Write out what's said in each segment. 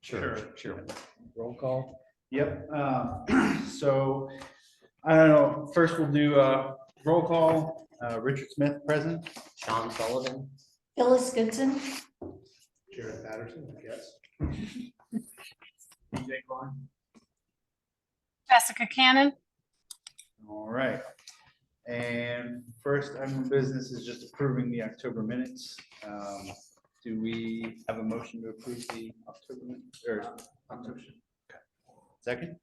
Sure. Roll call. Yep. So I don't know. First, we'll do roll call. Richard Smith, present. Sean Sullivan. Phyllis Goodson. Jared Patterson, I guess. DJ Klein. Jessica Cannon. All right. And first item of business is just approving the October minutes. Do we have a motion to approve the October minutes or October? Okay. Second?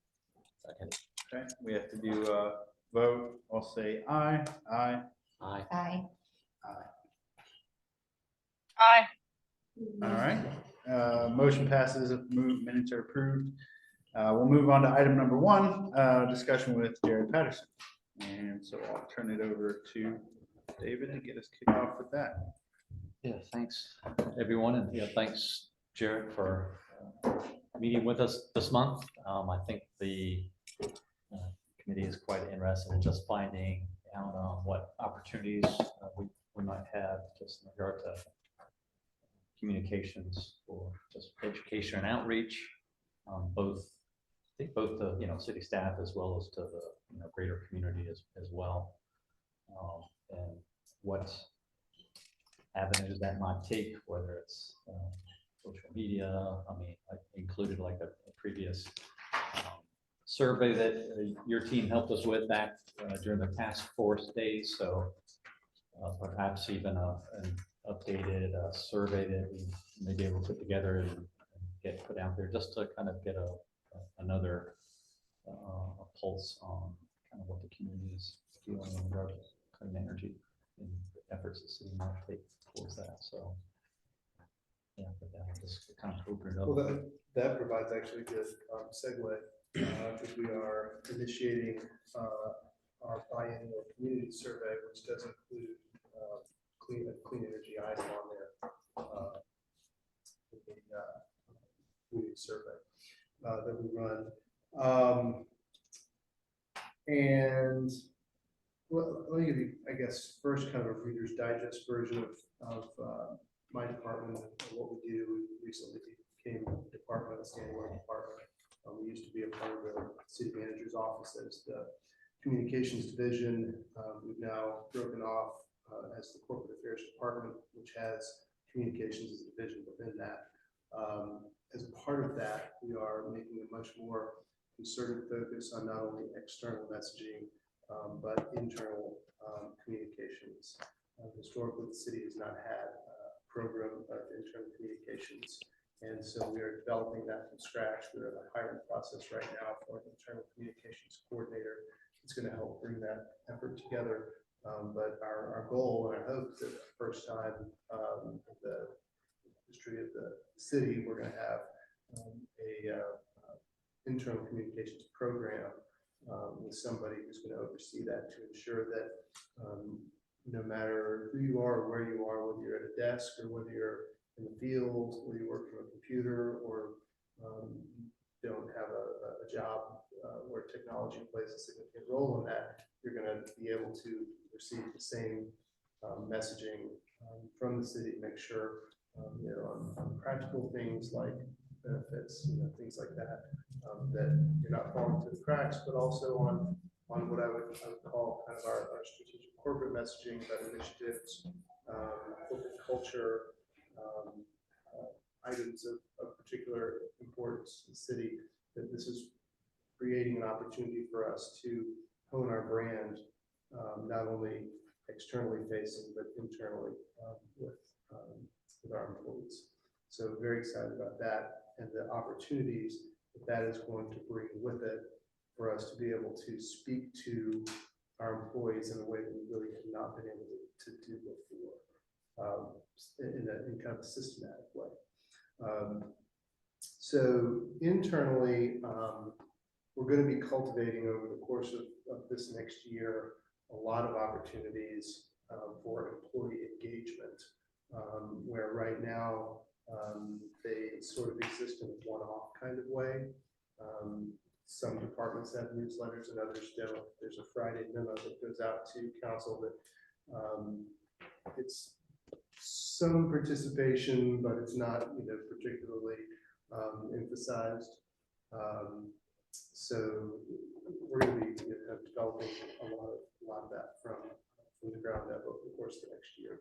Second. Okay, we have to do a vote. I'll say aye. Aye. Aye. Aye. All right, motion passes, minutes are approved. We'll move on to item number one, discussion with Jared Patterson. And so I'll turn it over to David to get us kicked off with that. Yeah, thanks, everyone. And yeah, thanks, Jared, for meeting with us this month. I think the committee is quite interested in just finding out what opportunities we might have just in regard to communications for just education and outreach, both the city staff as well as to the greater community as well, and what avenues that might take, whether it's social media. I mean, I included like a previous survey that your team helped us with back during the task force days. So perhaps even an updated survey that we may be able to put together and get put out there just to kind of get another a pulse on kind of what the community is feeling in regard to clean energy and the efforts the city might take towards that. So yeah, but that will just kind of open it up. Well, that provides actually a good segue, because we are initiating our biannual community survey, which does include clean energy item on there. In the community survey that we run. And well, let me give you, I guess, first kind of a Reader's Digest version of my department and what we do. We recently became a department, a standalone department. We used to be a part of the city manager's office as the communications division. We've now broken off as the corporate affairs department, which has communications as a division within that. As part of that, we are making a much more concerted focus on not only external messaging, but internal communications. Historically, the city has not had a program of internal communications, and so we are developing that from scratch. We're in the hiring process right now for an internal communications coordinator. It's going to help bring that effort together. But our goal and our hope is that the first time in the history of the city, we're going to have a internal communications program with somebody who's going to oversee that to ensure that no matter who you are or where you are, whether you're at a desk or whether you're in the field, whether you work from a computer or don't have a job where technology plays a significant role in that, you're going to be able to receive the same messaging from the city, make sure on practical things like benefits, things like that, that you're not falling through the cracks, but also on what I would call kind of our strategic corporate messaging about initiatives, corporate culture, items of particular importance to the city, that this is creating an opportunity for us to hone our brand, not only externally facing, but internally with our employees. So very excited about that and the opportunities that is going to bring with it for us to be able to speak to our employees in a way that we really have not been able to do before, in kind of a systematic way. So internally, we're going to be cultivating over the course of this next year a lot of opportunities for employee engagement, where right now they sort of exist in a one-off kind of way. Some departments have newsletters and others don't. There's a Friday memo that goes out to council that it's some participation, but it's not particularly de-emphasized. So we're going to be developing a lot of that from the ground up over the course of the next year.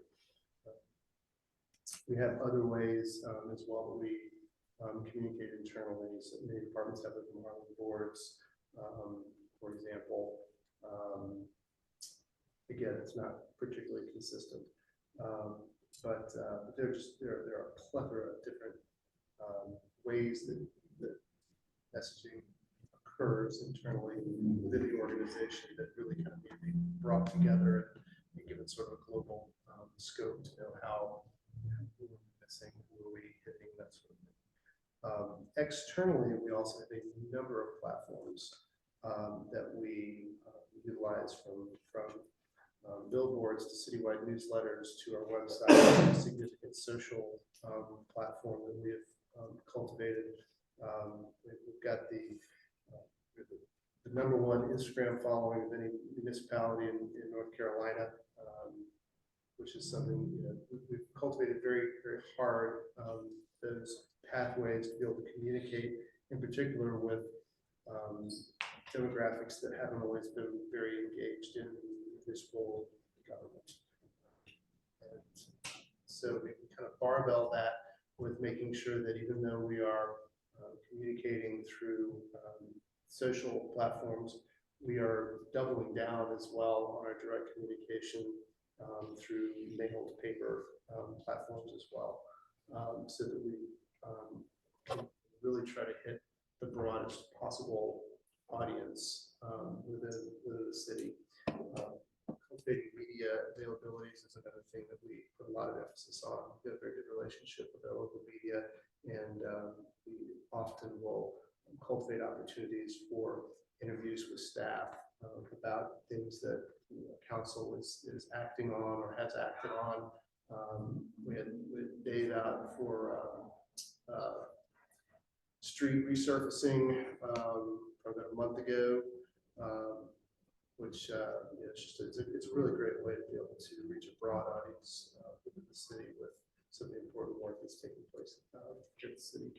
We have other ways as well that we communicate internally. So many departments have open Marlin boards, for example. Again, it's not particularly consistent, but there are a plethora of different ways that messaging occurs internally within the organization that really kind of need to be brought together and given sort of a global scope to know how who are we missing, who are we hitting, that sort of thing. Externally, we also have a number of platforms that we utilize from billboards to citywide newsletters to our website, a significant social platform that we have cultivated. We've got the number one Instagram following of any municipality in North Carolina, which is something we've cultivated very, very hard. Those pathways to be able to communicate, in particular with demographics that haven't always been very engaged in municipal government. And so we can kind of barbell that with making sure that even though we are communicating through social platforms, we are doubling down as well on our direct communication through mailed paper platforms as well, so that we can really try to hit the broadest possible audience within the city. Cultivating media availabilities is another thing that we put a lot of emphasis on. We have a very good relationship with our local media, and we often will cultivate opportunities for interviews with staff about things that council is acting on or has acted on. We had Dave out for street resurfacing about a month ago, which it's a really great way to be able to reach a broad audience within the city with some of the important work that's taking place in the city.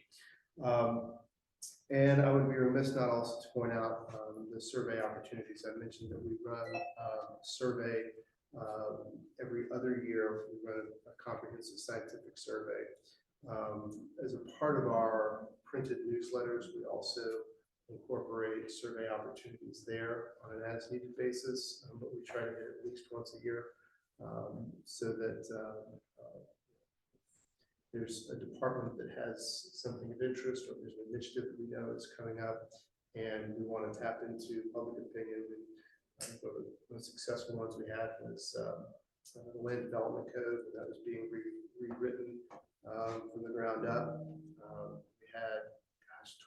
And I would be remiss not also to point out the survey opportunities. I mentioned that we run a survey every other year. We run a comprehensive scientific survey. As a part of our printed newsletters, we also incorporate survey opportunities there on an as-needed basis, but we try to hit at least once a year, so that there's a department that has something of interest, or there's an initiative that we know is coming up, and we want to tap into public opinion. I think one of the most successful ones we had was the Land Development Code that was being rewritten from the ground up. We had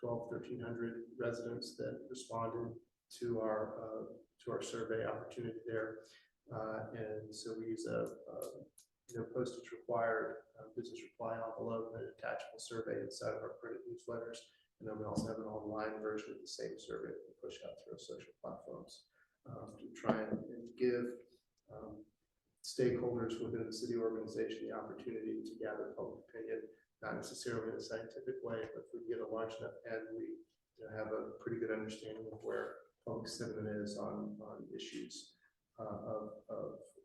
1,300 residents that responded to our survey opportunity there, and so we use a postage required business reply envelope and an attachable survey inside of our printed newsletters, and then we also have an online version of the same survey that we push out through our social platforms to try and give stakeholders within the city organization the opportunity to gather public opinion, not necessarily in a scientific way, but if we get a large enough and we have a pretty good understanding of where public sentiment is on issues of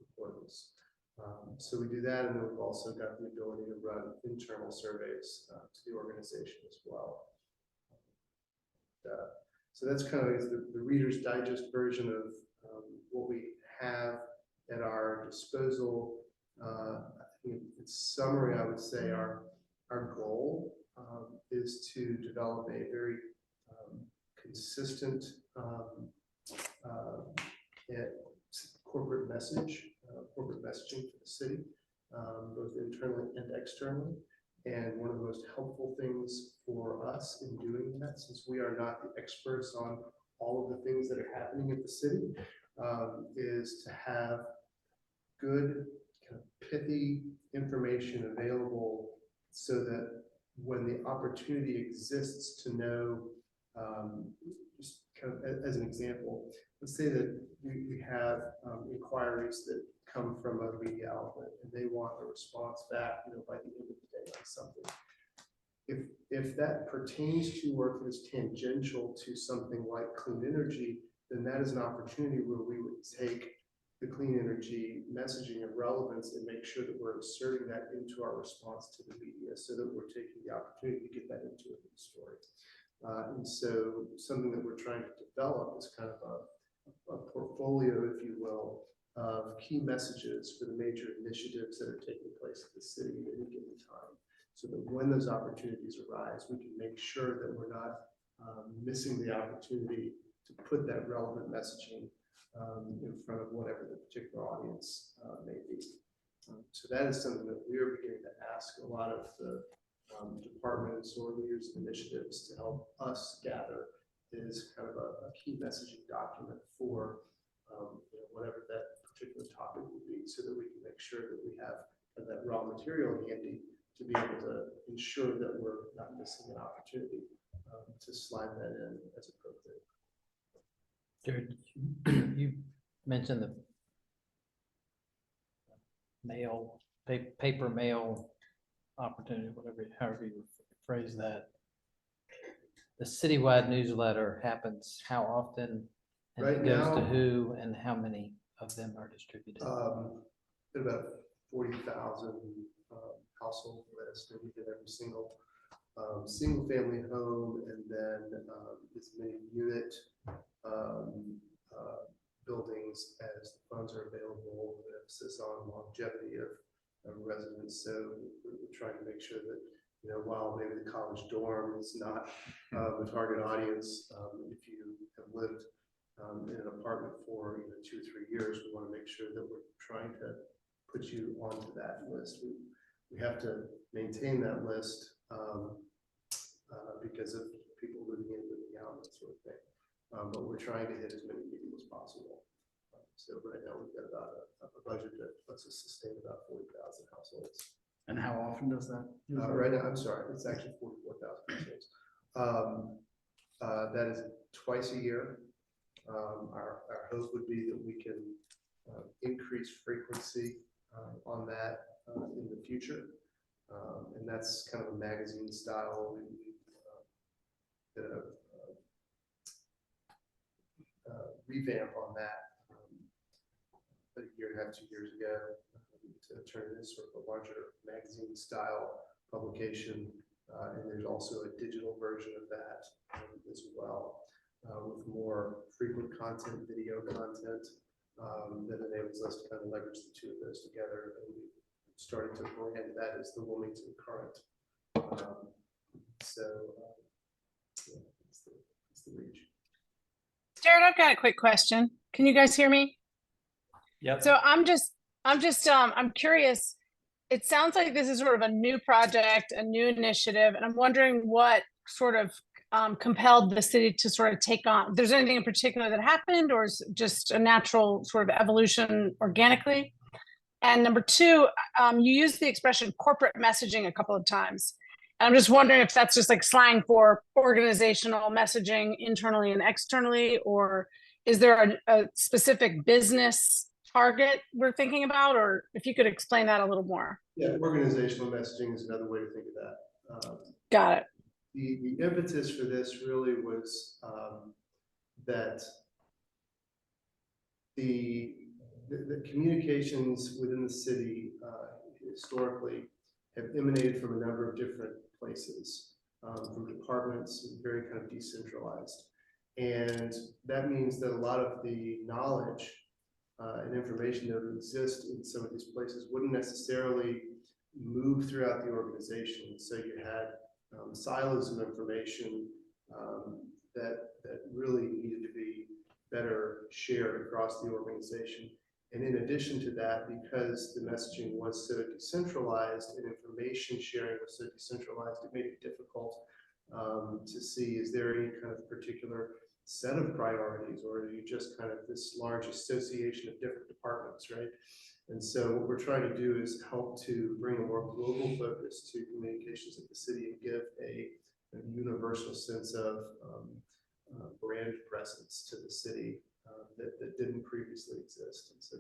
importance. So we do that, and then we've also got the ability to run internal surveys to the organization as well. So that's kind of the Reader's Digest version of what we have at our disposal. In summary, I would say our goal is to develop a very consistent corporate messaging for the city, both internally and externally. And one of the most helpful things for us in doing that, since we are not the experts on all of the things that are happening at the city, is to have good, kind of pithy information available so that when the opportunity exists to know, just kind of as an example, let's say that we have inquiries that come from a media outlet and they want a response back, by the end of the day on something. if that pertains to or if it's tangential to something like clean energy, then that is an opportunity where we would take the clean energy messaging and relevance and make sure that we're inserting that into our response to the media so that we're taking the opportunity to get that into a news story. And so something that we're trying to develop is kind of a portfolio, if you will, of key messages for the major initiatives that are taking place at the city at any given time. So that when those opportunities arise, we can make sure that we're not missing the opportunity to put that relevant messaging in front of whatever the particular audience may be. So that is something that we are beginning to ask a lot of the departments or leaders of initiatives to help us gather is kind of a key messaging document for whatever that particular topic would be, so that we can make sure that we have that raw material handy to be able to ensure that we're not missing an opportunity to slide that in as appropriate. Jared, you mentioned the mail, paper mail opportunity, whatever, however you phrase that. The citywide newsletter happens how often? And Right it goes to now- who and how many of them are distributed? About 40,000 household list, and we did every single family home, and then as many unit buildings as the funds are available, with emphasis on longevity of residents. So we're trying to make sure that, while maybe the college dorm is not the target audience, if you have lived in an apartment for 2 or 3 years, we want to make sure that we're trying to put you onto that list. We have to maintain that list because of people living in, living out, that sort of thing. But we're trying to hit as many people as possible. So right now we've got about a budget that lets us sustain about 40,000 households. And how often does that? Right now, I'm sorry, it's actually 44,000 households. That is twice a year. Our hope would be that we can increase frequency on that in the future. And that's kind of a magazine style. We did a revamp on that a year and a half, 2 years ago, to turn it into sort of a larger magazine style publication. And there's also a digital version of that as well, with more frequent content, video content, that enables us to kind of leverage the two of those together. And we started to brand that as the Wilmington Current. Yeah, it's the reach. Jared, I've got a quick question. Can you guys hear me? Yep. So I'm curious. It sounds like this is sort of a new project, a new initiative, and I'm wondering what sort of compelled the city to sort of take on. If there's anything in particular that happened, or is it just a natural sort of evolution organically? And number two, you used the expression corporate messaging a couple of times. And I'm just wondering if that's just like slang for organizational messaging internally and externally, or is there a specific business target we're thinking about, or if you could explain that a little more. Yeah, organizational messaging is another way to think of that. Got it. The impetus for this really was that the communications within the city historically have emanated from a number of different places, from departments, very kind of decentralized. And that means that a lot of the knowledge and information that would exist in some of these places wouldn't necessarily move throughout the organization. So you had silos of information that really needed to be better shared across the organization. And in addition to that, because the messaging was so decentralized and information sharing was so decentralized, it made it difficult to see, is there any kind of particular set of priorities, or are you just kind of this large association of different departments, right? And so what we're trying to do is help to bring a more global focus to communications at the city and give a universal sense of brand presence to the city that didn't previously exist. And so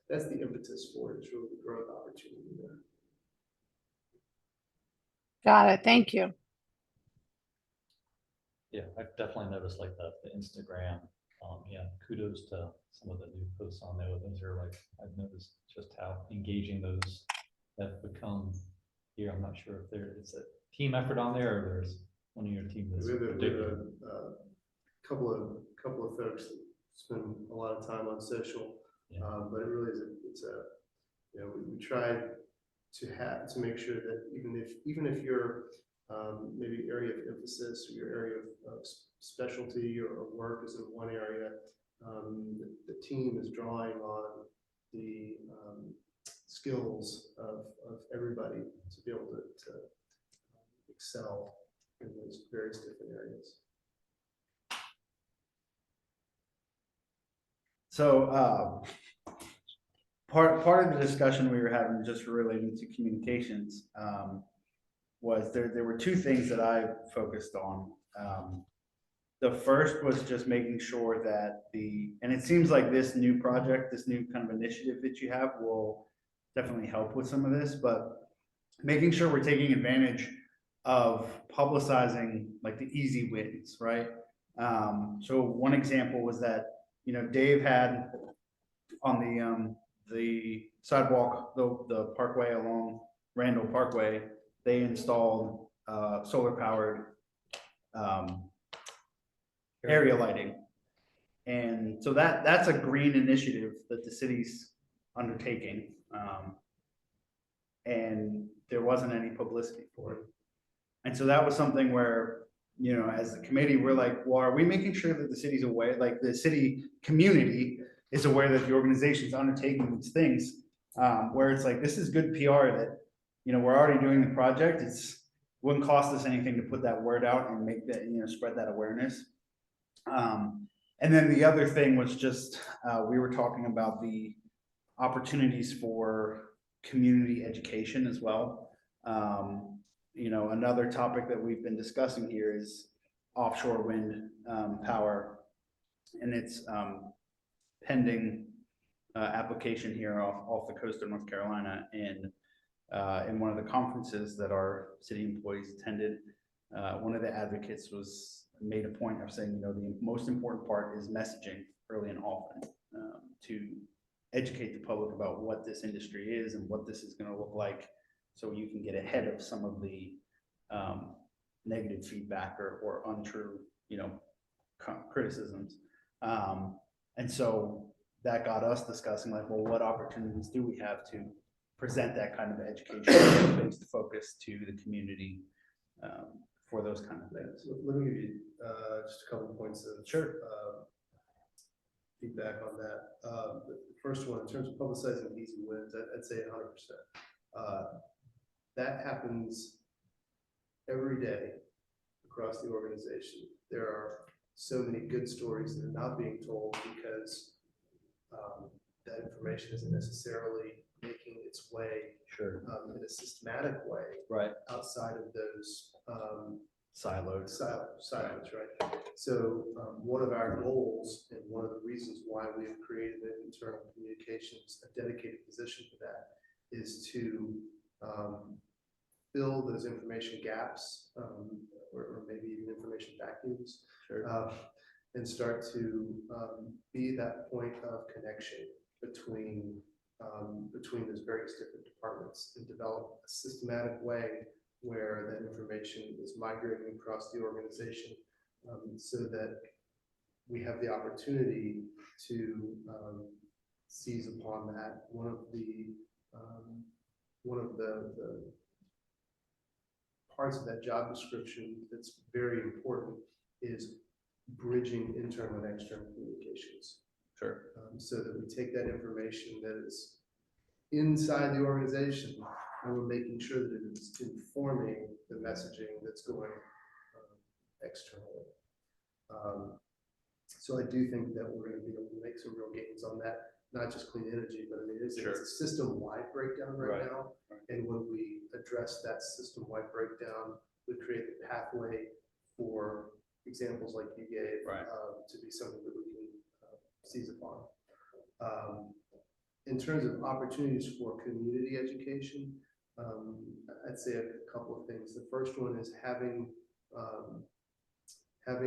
that's the impetus for it. It's really the growth opportunity there. Got it. Thank you. Yeah, I've definitely noticed like the Instagram, yeah, kudos to some of the new posts on there. Those are like, I've noticed just how engaging those have become here. I'm not sure if it's a team effort on there or there's one of your team that's We have particular. a couple of folks that spend a lot of time on social, Yeah. but it really is, it's a, you know, we try to make sure that even if your maybe area of emphasis or your area of specialty or work is in one area, the team is drawing on the skills of everybody to be able to excel in those various different areas. So, part of the discussion we were having just relating to communications, was there were two things that I focused on. The first was just making sure that and it seems like this new project, this new kind of initiative that you have will definitely help with some of this, but making sure we're taking advantage of publicizing like the easy wins, right? So one example was that, you know, Dave had on the sidewalk, the parkway along Randall Parkway, they installed solar powered area lighting. And so that's a green initiative that the city's undertaking. And there wasn't any publicity for it. And so that was something where, you know, as the committee, we're like, well, are we making sure that the city's aware, like the city community is aware that the organization's undertaking these things? Where it's like, this is good PR that, you know, we're already doing the project. Wouldn't cost us anything to put that word out and make that, you know, spread that awareness. And then the other thing was just, we were talking about the opportunities for community education as well. You know, another topic that we've been discussing here is offshore wind power, and it's pending application here off the coast of North Carolina. And in one of the conferences that our city employees attended, one of the advocates made a point of saying, you know, the most important part is messaging early and often, to educate the public about what this industry is and what this is going to look like, so you can get ahead of some of the negative feedback or untrue, you know, criticisms. And so that got us discussing, like, well, what opportunities do we have to present that kind of education-based focus to the community for those kind of things? So let me give you just a couple of points of feedback on that. The first one, in terms of publicizing easy wins, I'd say 100%. That happens every day across the organization. There are so many good stories that are not being told because that information isn't necessarily making its way in a systematic way, Right. outside of those Silos. Right? So one of our goals and one of the reasons why we have created an internal communications, a dedicated position for that, is to fill those information gaps, or maybe even information vacuums, and start to be that point of connection between those various different departments, and develop a systematic way where that information is migrating across the organization, so that we have the opportunity to seize upon that. One of the parts of that job description that's very important is bridging internal and external communications. Sure. So that we take that information that is inside the organization, and we're making sure that it is informing the messaging that's going externally. So I do think that we're going to be able to make some real gains on that, not just clean energy, but I mean, it's a system-wide breakdown right now. And when we address that system-wide breakdown, we create the pathway for examples like you gave, to be something that we can seize upon. In terms of opportunities for community education, I'd say a couple of things. The first one is having kind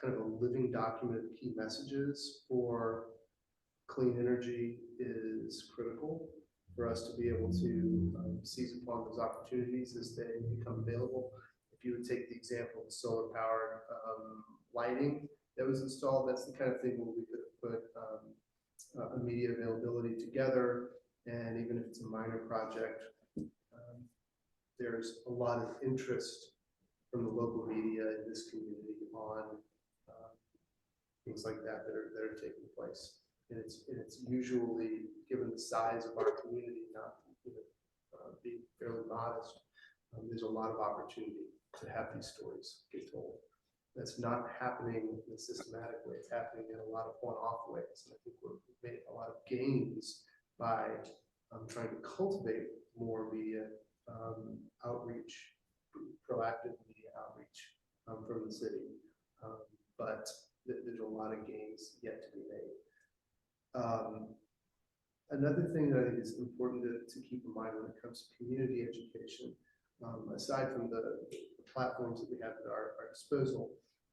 of a living document of key messages for clean energy is critical for us to be able to seize upon those opportunities as they become available. If you would take the example of solar powered lighting that was installed, that's the kind of thing where we could put immediate availability together. And even if it's a minor project, there's a lot of interest from the local media in this community on things like that that are taking place. And it's usually, given the size of our community, not being fairly modest, there's a lot of opportunity to have these stories get told. That's not happening in a systematic way. It's happening in a lot of one-off ways. And I think we've made a lot of gains by trying to cultivate more media outreach, proactive media outreach from the city. But there's a lot of gains yet to be made. Another thing that I think is important to keep in mind when it comes to community education, aside from the platforms that we have at our disposal,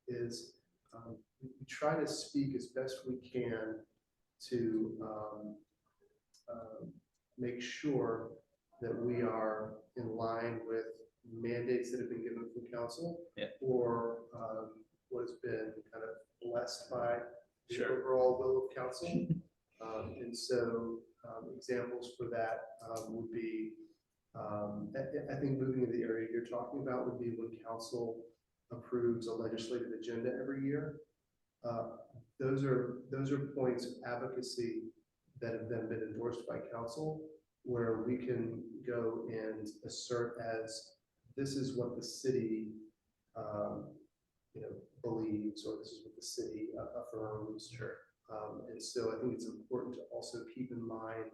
is we try to speak as best we can to make sure that we are in line with mandates that have been given from council, or what has been kind of blessed by the overall will of council. And so examples for that would be, I think moving in the area you're talking about would be when council approves a legislative agenda every year. Those are points of advocacy that have then been endorsed by council, where we can go and assert as this is what the city believes, or this is what the city affirms. Sure. And so I think it's important to also keep in mind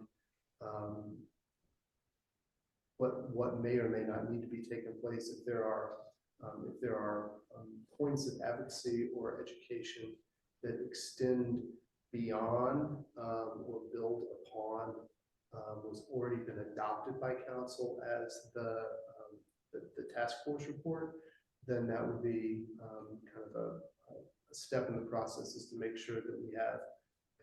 what may or may not need to be taken place if there are points of advocacy or education that extend beyond or build upon what's already been adopted by council as the task force report. Then that would be kind of a step in the process, is to make sure that we have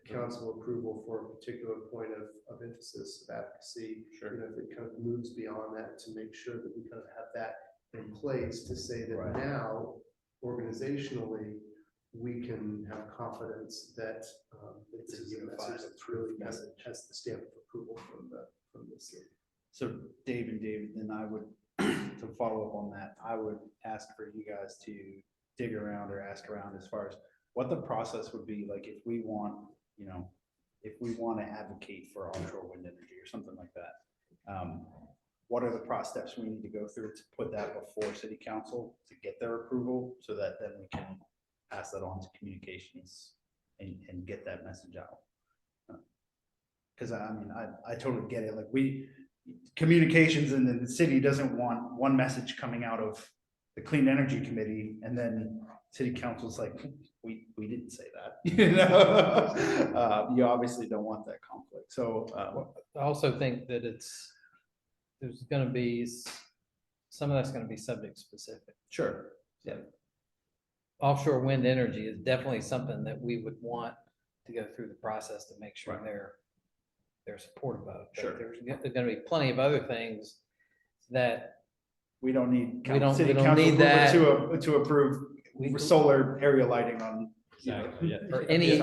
council approval for a particular point of emphasis of advocacy. Sure. If it kind of moves beyond that, to make sure that we kind of have that in place to say that now organizationally we can have confidence that this is a message that's really has the stamp of approval from the city. So Dave and David, then I would, to follow up on that, I would ask for you guys to dig around or ask around as far as what the process would be like if we want, if we want to advocate for offshore wind energy or something like that. What are the process steps we need to go through to put that before city council to get their approval, so that then we can pass that on to communications and get that message out? Because I mean, I totally get it. Like communications and then the city doesn't want one message coming out of the Clean Energy Committee and then city council's like, we didn't say that. You obviously don't want that conflict. So I also think that there's going to be some of that's going to be subject specific. sure. Yeah. Offshore wind energy is definitely something that we would want to go through the process to make sure they're supportive of. But Sure. there's going to be plenty of other things that We don't need we city don't council need that. to approve solar area lighting on. or any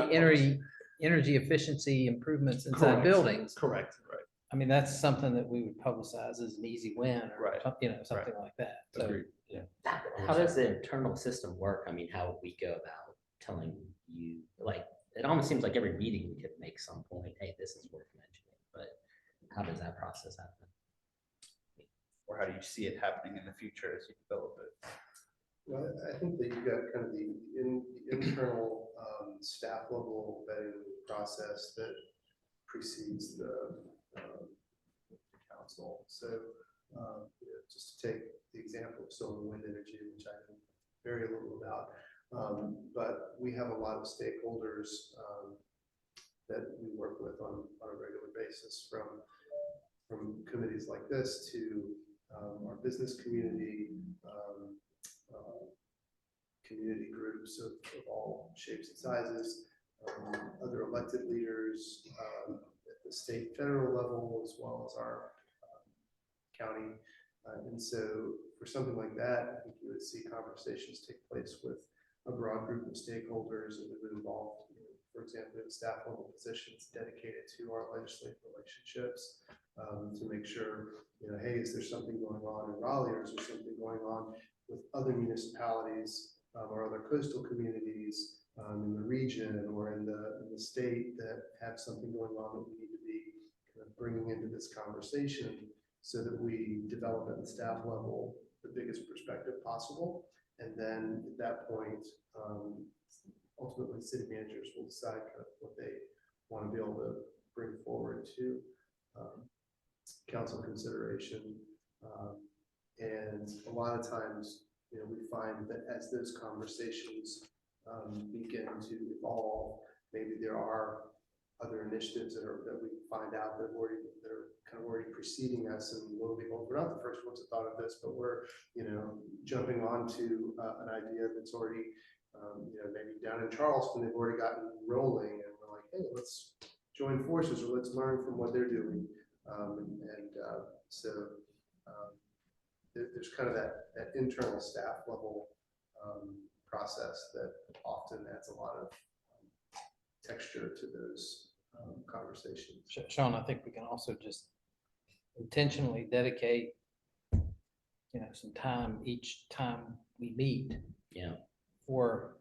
energy efficiency improvements inside Correct. buildings. Correct. Right. I mean, that's something that we would publicize as an easy win, or Right. something like that. So, Agreed. How does the internal system work? I mean, how would we go about telling you, like, it almost seems like every meeting we could make some point, hey, this is worth mentioning, but how does that process happen? Or how do you see it happening in the future as you develop it? Well, I think that you've got kind of the internal staff level vetting process that precedes the council. So just to take the example of solar wind energy, which I know very little about, but we have a lot of stakeholders that we work with on a regular basis, from from committees like this to our business community, community groups of all shapes and sizes, other elected leaders at the state, federal level, as well as our county. And so for something like that, I think you would see conversations take place with a broad group of stakeholders and that would involve, for example, staff level positions dedicated to our legislative relationships to make sure, hey, is there something going on in Raleigh, or is there something going on with other municipalities or other coastal communities in the region or in the state that have something going on that we need to be kind of bringing into this conversation, so that we develop at the staff level the biggest perspective possible. And then at that point, ultimately city managers will decide kind of what they want to be able to bring forward to council consideration. And a lot of times, we find that as those conversations begin to evolve, maybe there are other initiatives that we find out that are kind of already preceding us, and lo and behold, we're not the first ones that thought of this, but we're jumping onto an idea that's already maybe down in Charleston they've already gotten rolling, and we're like, hey, let's join forces or let's learn from what they're doing. So there's kind of that internal staff level process that often adds a lot of texture to those conversations. Sean, I think we can also just intentionally dedicate, some time each time we meet, for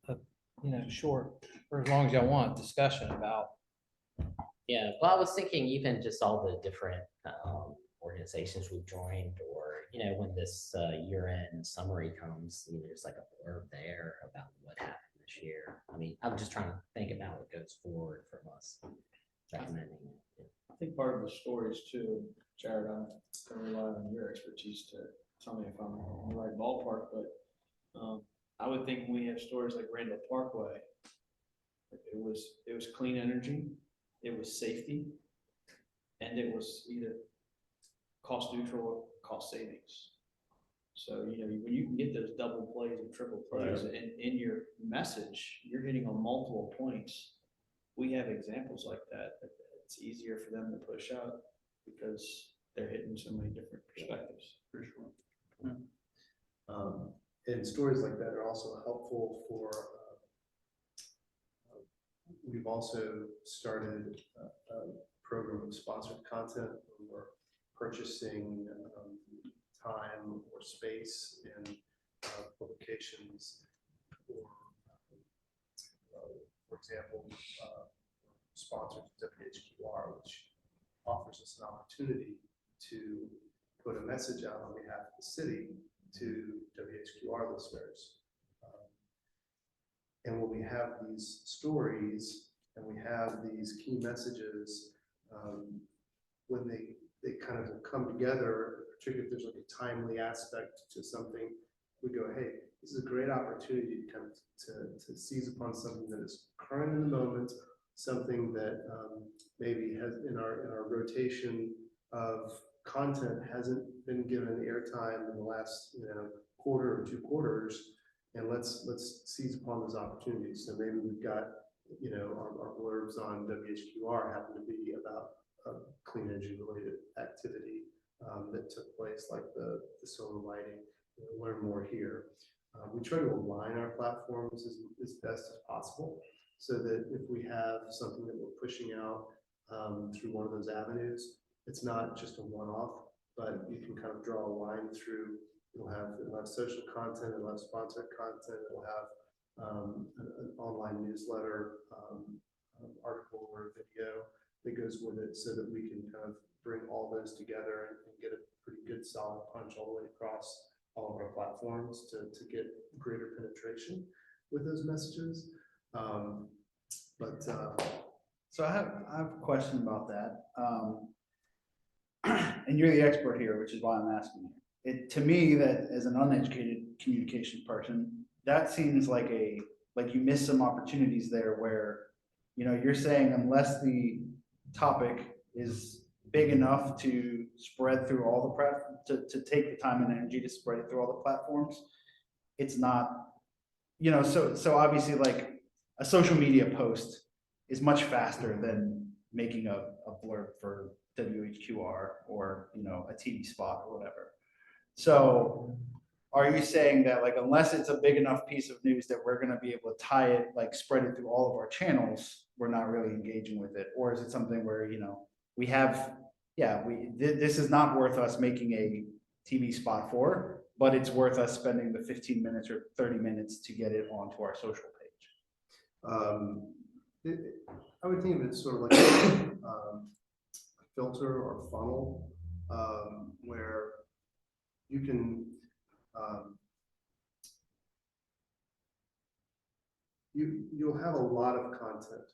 a short, for as long as y'all want, discussion about. Yeah, well, I was thinking even just all the different organizations we've joined, or when this year-end summary comes, there's like a blurb there about what happened this year. I mean, I'm just trying to think about what goes forward from us recommending it. I think part of the stories too, Jared, I'm gonna rely on your expertise to tell me if I'm in the right ballpark, but I would think when we have stories like Randall Parkway, it was clean energy, it was safety, and it was either cost neutral or cost savings. So, when you can get those double plays and triple plays in your message, you're hitting on multiple points. We have examples like that. It's easier for them to push out because they're hitting so many different perspectives. For sure. And stories like that are also helpful for, we've also started a program of sponsored content where we're purchasing time or space in publications, or for example, sponsored WHQR, which offers us an opportunity to put a message out on behalf of the city to WHQR listeners. And when we have these stories and we have these key messages, when they kind of come together, particularly if there's like a timely aspect to something, we go, hey, this is a great opportunity to kind of to seize upon something that is current in the moment, something that maybe has in our rotation of content hasn't been given airtime in the last quarter or 2 quarters, and let's seize upon those opportunities. So maybe we've got our blurbs on WHQR happen to be about clean energy related activity that took place, like the solar lighting. Learn more here. We try to align our platforms as best as possible, so that if we have something that we're pushing out through one of those avenues, it's not just a one-off, but you can kind of draw a line through. It'll have social content, it'll have sponsored content, it'll have an online newsletter, article or video that goes with it, so that we can kind of bring all those together and get a pretty good solid punch all the way across all of our platforms to get greater penetration with those messages. So I have a question about that. And you're the expert here, which is why I'm asking you. To me, that as an uneducated communication person, that seems like you miss some opportunities there where, you're saying unless the topic is big enough to spread through all to take the time and energy to spread it through all the platforms. It's not, so obviously like a social media post is much faster than making a blurb for WHQR or, a TV spot or whatever. So are you saying that like, unless it's a big enough piece of news that we're gonna be able to tie it, like spread it through all of our channels, we're not really engaging with it? Or is it something where, we have, this is not worth us making a TV spot for, but it's worth us spending the 15 minutes or 30 minutes to get it onto our social page? I would think of it sort of like a filter or funnel, where you can, you'll have a lot of content,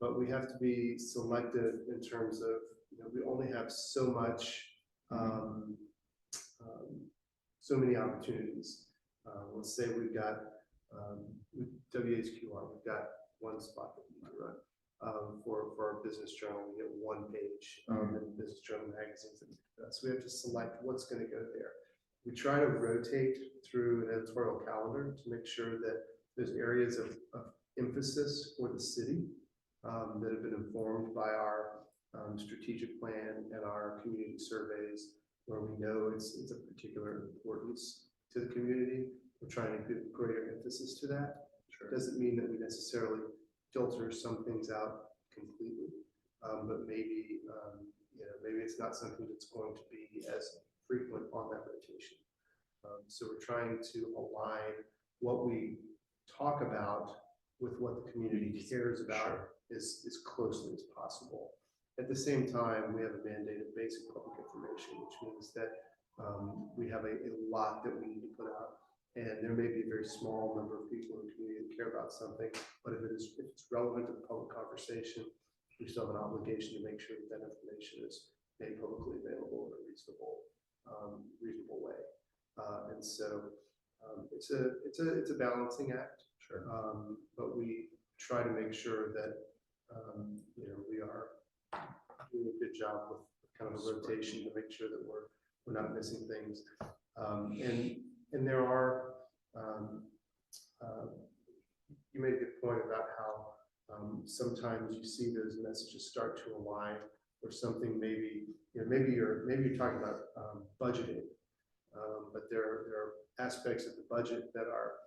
but we have to be selective in terms of, we only have so much, so many opportunities. Let's say we've got with WHQR, we've got one spot that we can run. For our business journal, we get one page in business journal magazines. So we have to select what's going to go there. We try to rotate through an editorial calendar to make sure that there's areas of emphasis for the city that have been informed by our strategic plan and our community surveys, where we know it's of particular importance to the community. We're trying to give greater emphasis to that. Sure. Doesn't mean that we necessarily filter some things out completely, but maybe maybe it's not something that's going to be as frequent on that rotation. So we're trying to align what we talk about with what the community cares about as closely as possible. At the same time, we have a mandate of basic public information, which means that we have a lot that we need to put out. And there may be a very small number of people in the community that care about something, but if it's relevant to the public conversation, we still have an obligation to make sure that information is made publicly available in a reasonable way. And so it's a balancing act. Sure. But we try to make sure that we are doing a good job with kind of a rotation to make sure that we're not missing things. And there are, you made a good point about how sometimes you see those messages start to align, or something maybe you're talking about budgeting, but there are aspects of the budget that are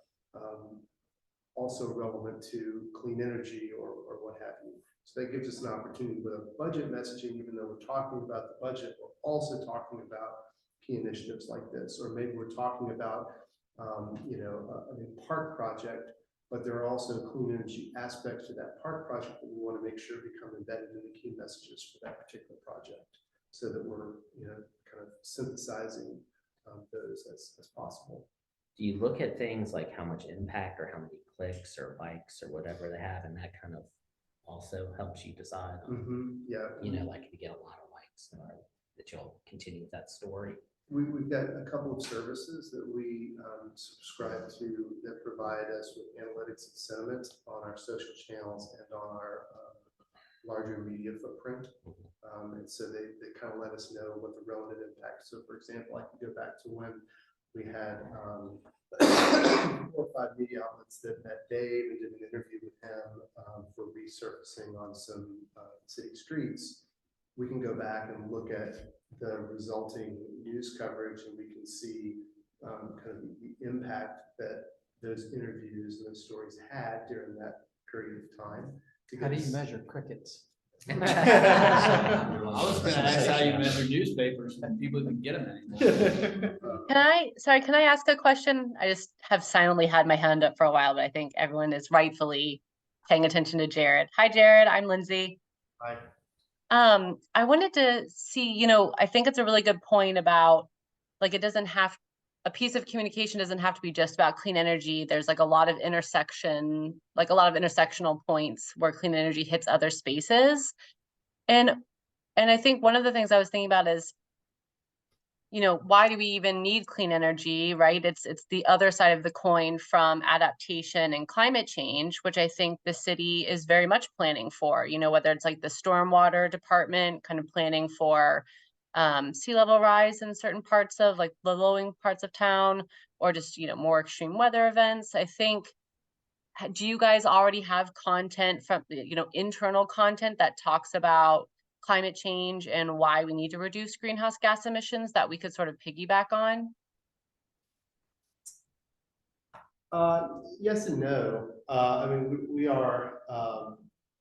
also relevant to clean energy or what have you. So that gives us an opportunity with a budget messaging, even though we're talking about the budget, we're also talking about key initiatives like this, or maybe we're talking about a new park project, but there are also clean energy aspects to that park project that we want to make sure become embedded in the key messages for that particular project, so that we're kind of synthesizing those as possible. Do you look at things like how much impact or how many clicks or likes or whatever they have, and that kind of also helps you decide on, like if you get a lot of likes, that you'll continue with that story? We've got a couple of services that we subscribe to that provide us with analytics and sentiment on our social channels and on our larger media footprint. And so they kind of let us know what the relative impact. So for example, I can go back to when we had 4 or 5 media outlets that met Dave and did an interview with him for resurfacing on some city streets. We can go back and look at the resulting news coverage, and we can see kind of the impact that those interviews and those stories had during that period of time. How do you measure crickets? I was gonna ask how you measure newspapers when people even get them anymore. Can I ask a question? I just have silently had my hand up for a while, but I think everyone is rightfully paying attention to Jared. Hi, Jared, I'm Lindsay. Hi. I wanted to see, I think it's a really good point about, like, a piece of communication doesn't have to be just about clean energy. There's like a lot of intersectional points where clean energy hits other spaces. And I think one of the things I was thinking about is why do we even need clean energy, right? It's the other side of the coin from adaptation and climate change, which I think the city is very much planning for, whether it's like the stormwater department kind of planning for sea level rise in certain parts of like the low parts of town, or just, more extreme weather events. I think, do you guys already have content from, internal content that talks about climate change and why we need to reduce greenhouse gas emissions that we could sort of piggyback on? Yes and no. I mean, we are,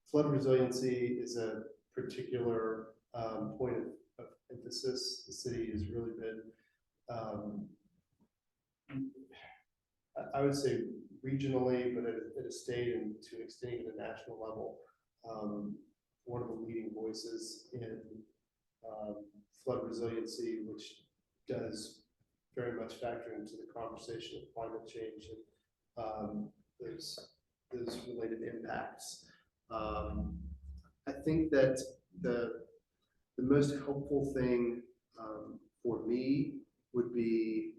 flood resiliency is a particular point of emphasis. The city has really been, I would say regionally, but at a state and to an extent even a national level, one of the leading voices in flood resiliency, which does very much factor into the conversation of climate change and those related impacts. I think that the most helpful thing for me would be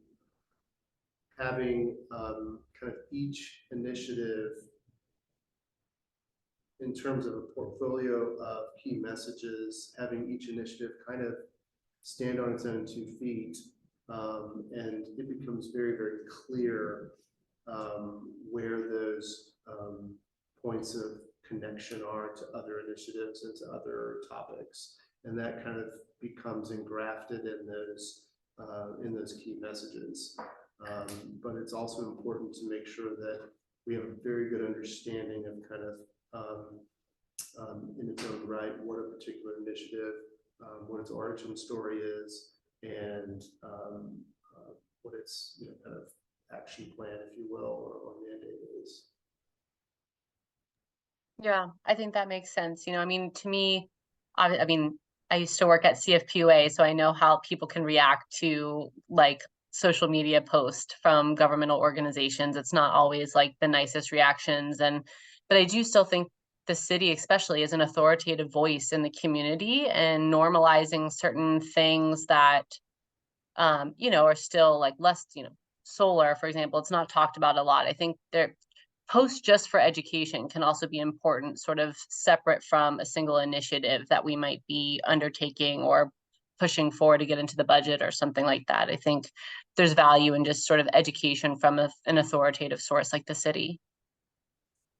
having kind of each initiative in terms of a portfolio of key messages, having each initiative kind of stand on its own 2 feet, and it becomes very, very clear where those points of connection are to other initiatives and to other topics, and that kind of becomes engrafted in those key messages. But it's also important to make sure that we have a very good understanding of kind of in its own right what a particular initiative, what its origin story is, and what its kind of action plan, if you will, or mandate is. Yeah, I think that makes sense. I mean, to me, I mean, I used to work at CFPUA, so I know how people can react to like social media posts from governmental organizations. It's not always like the nicest reactions, but I do still think the city especially is an authoritative voice in the community, and normalizing certain things that are still like less, solar, for example, it's not talked about a lot. I think posts just for education can also be important, sort of separate from a single initiative that we might be undertaking or pushing for to get into the budget or something like that. I think there's value in just sort of education from an authoritative source like the city.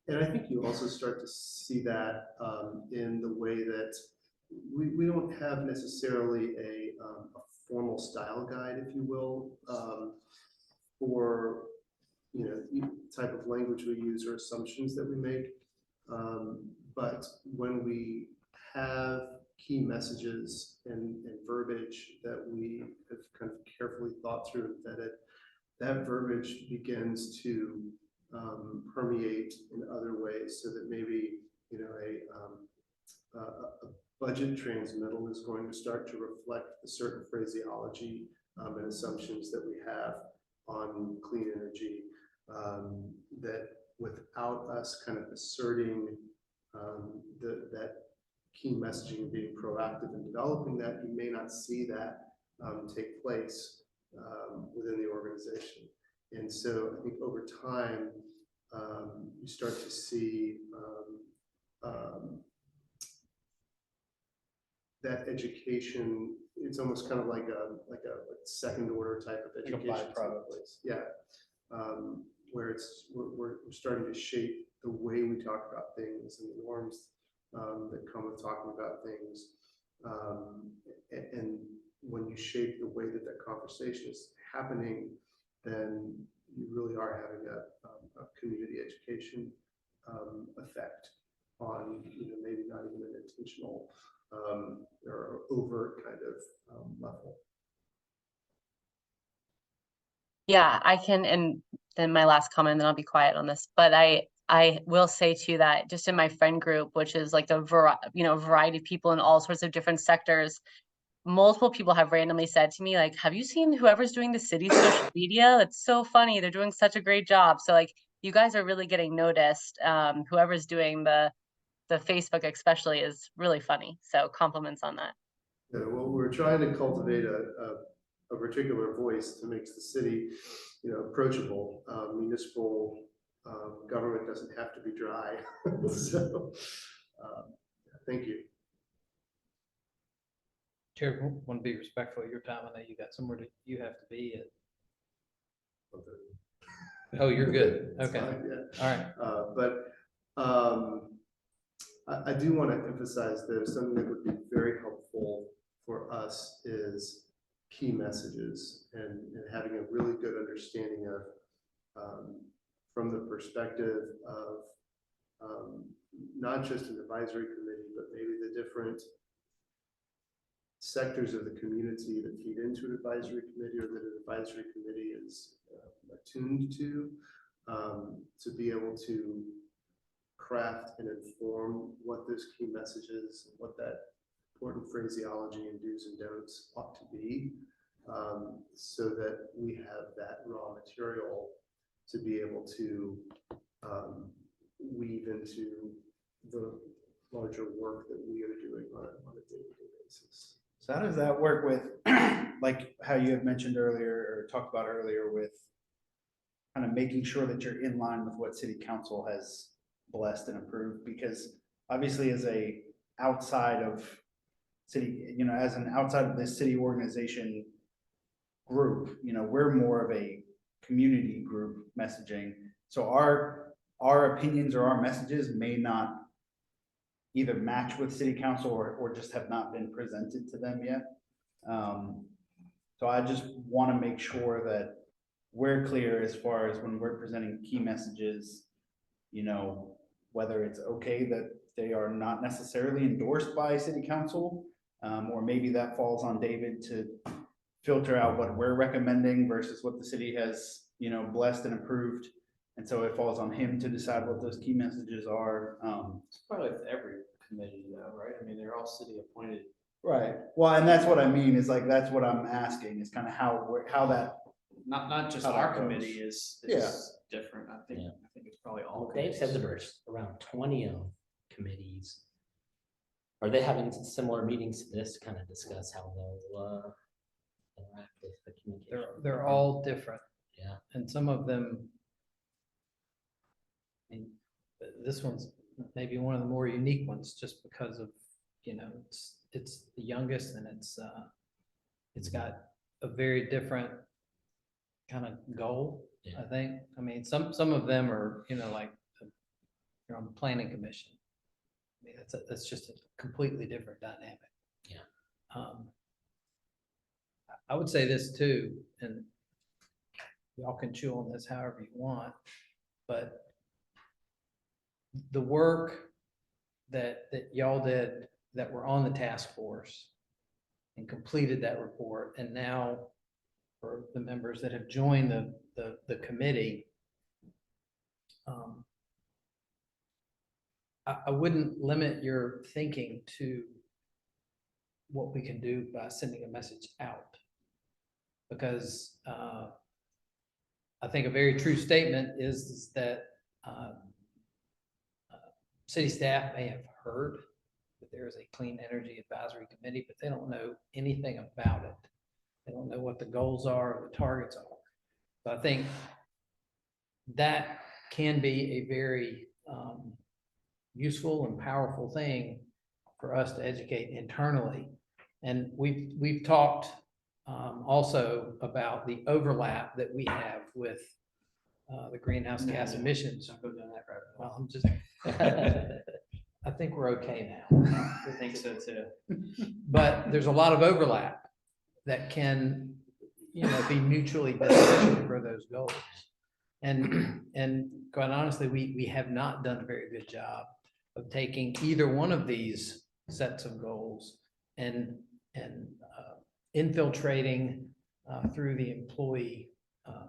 And I think you also start to see that in the way that we don't have necessarily a formal style guide, if you will, for type of language we use or assumptions that we make. But when we have key messages and verbiage that we have kind of carefully thought through and vetted, that verbiage begins to permeate in other ways, so that maybe a budget transmittal is going to start to reflect a certain phraseology and assumptions that we have on clean energy, that without us kind of asserting that key messaging and being proactive in developing that, you may not see that take place within the organization. And so I think over time, you start to see that education. It's almost kind of like a second order type of education. Yeah, where we're starting to shape the way we talk about things and the norms that come with talking about things. And when you shape the way that conversation is happening, then you really are having a community education effect on maybe not even an intentional or overt kind of level. Yeah, I can, and then my last comment, then I'll be quiet on this, but I will say too that just in my friend group, which is like a variety of people in all sorts of different sectors, multiple people have randomly said to me, like, have you seen whoever's doing the city's social media? It's so funny. They're doing such a great job. So like, you guys are really getting noticed. Whoever's doing the Facebook especially is really funny. So compliments on that. Yeah, well, we're trying to cultivate a a particular voice that makes the city, approachable. Municipal government doesn't have to be dry. So, thank you. Jared, want to be respectful of your time. I know you got somewhere that you have to be at. Oh, you're good. It's Okay. fine, yeah. All right. But I do want to emphasize though, something that would be very helpful for us is key messages and having a really good understanding of, from the perspective of not just an advisory committee, but maybe the different sectors of the community that feed into an advisory committee or that an advisory committee is attuned to be able to craft and inform what those key messages, what that important phraseology and do's and don'ts ought to be, so that we have that raw material to be able to weave into the larger work that we are doing on a day-to-day basis. So how does that work with, like how you had mentioned earlier or talked about earlier with kind of making sure that you're in line with what city council has blessed and approved? Because obviously as a outside of city, as an outside of this city organization group, we're more of a community group messaging. So our opinions or our messages may not either match with city council or just have not been presented to them yet. So I just want to make sure that we're clear as far as when we're presenting key messages, whether it's okay that they are not necessarily endorsed by city council, or maybe that falls on David to filter out what we're recommending versus what the city has, blessed and approved. And so it falls on him to decide what those key messages are. It's probably with every committee though, right? I mean, they're all city appointed. Right. Well, and that's what I mean is like, that's what I'm asking is kind of how that. Not just How our that goes. committee is Yeah. different. I think it's probably all. Well, Dave said there were around 20 committees. Are they having similar meetings to this to kind of discuss how they'll interact with the communication? They're all different. Yeah. And some of them, I mean, this one's maybe one of the more unique ones just because of, it's the youngest and it's got a very different kind of goal, Yeah. I think. I mean, some of them are, like you're on the planning commission. I mean, that's just a completely different dynamic. Yeah. I would say this too, and y'all can chew on this however you want, but the work that y'all did that were on the task force and completed that report, and now for the members that have joined the committee, I wouldn't limit your thinking to what we can do by sending a message out. Because I think a very true statement is that city staff may have heard that there is a clean energy advisory committee, but they don't know anything about it. They don't know what the goals are or the targets are. So I think that can be a very useful and powerful thing for us to educate internally. And we've talked also about the overlap that we have with the greenhouse gas emissions. Don't go down that road. Well, I'm just, I think we're okay now. I think so too. But there's a lot of overlap that can, be mutually beneficial for those goals. And quite honestly, we have not done a very good job of taking either one of these sets of goals and infiltrating through the employee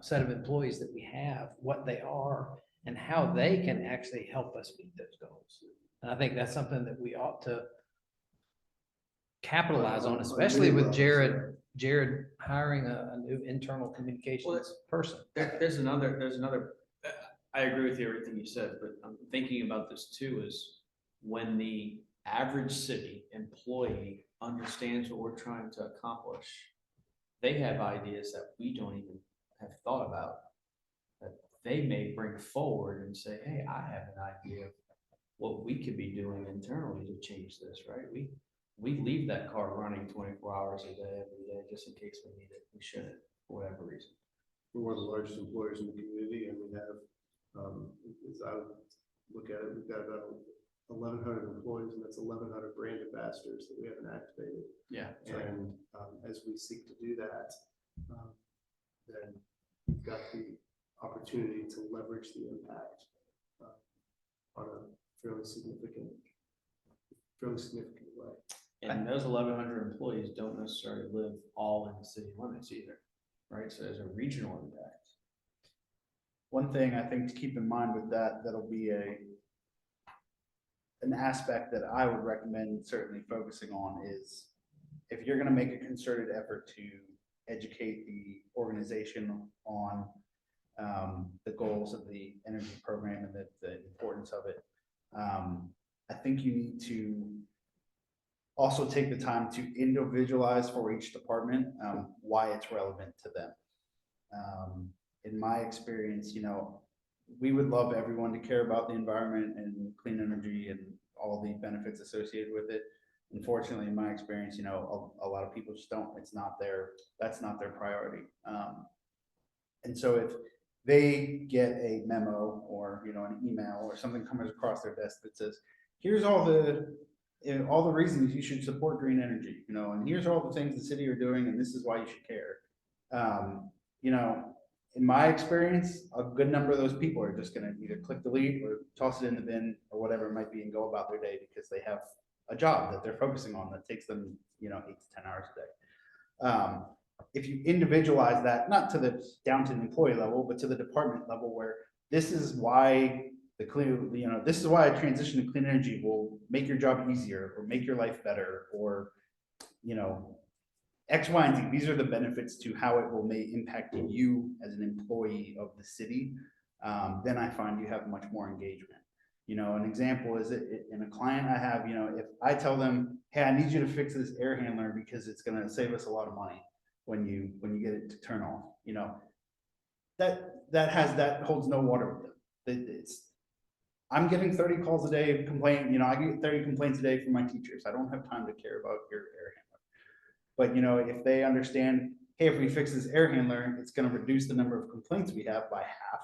set of employees that we have, what they are and how they can actually help us meet those goals. And I think that's something that we ought to capitalize on, especially with Jared hiring a new internal communications person. There's another, I agree with you, everything you said, but I'm thinking about this too, is when the average city employee understands what we're trying to accomplish, they have ideas that we don't even have thought about, that they may bring forward and say, hey, I have an idea of what we could be doing internally to change this, right? We leave that car running 24 hours a day, every day, just in case we need it. We shouldn't, for whatever reason. We're one of the largest employers in the community, and we have, as I would look at it, we've got about 1,100 employees, and that's 1,100 brand ambassadors that we haven't activated. Yeah. And as we seek to do that, then we've got the opportunity to leverage the impact on a fairly significant way. And those 1,100 employees don't necessarily live all in the city limits either, right? So there's a regional impact. One thing I think to keep in mind with that, that'll be an aspect that I would recommend certainly focusing on is if you're going to make a concerted effort to educate the organization on the goals of the energy program and the importance of it, I think you need to also take the time to individualize for each department why it's relevant to them. In my experience, we would love everyone to care about the environment and clean energy and all the benefits associated with it. Unfortunately, in my experience, a lot of people just don't. That's not their priority. And so if they get a memo or an email or something comes across their desk that says, here's all the reasons you should support green energy, and here's all the things the city are doing, and this is why you should care. In my experience, a good number of those people are just going to either click delete or toss it in the bin or whatever it might be and go about their day because they have a job that they're focusing on that takes them, 8 to 10 hours a day. If you individualize that, not to the down to the employee level, but to the department level, where this is why this is why a transition to clean energy will make your job easier or make your life better, or X, Y, and Z. These are the benefits to how it will may impact you as an employee of the city. Then I find you have much more engagement. An example is in a client I have, if I tell them, hey, I need you to fix this air handler because it's going to save us a lot of money when you get it to turn off, that holds no water with them. I'm getting 30 calls a day complaining, I get 30 complaints a day from my teachers. I don't have time to care about your air handler. But if they understand, hey, if we fix this air handler, it's going to reduce the number of complaints we have by half.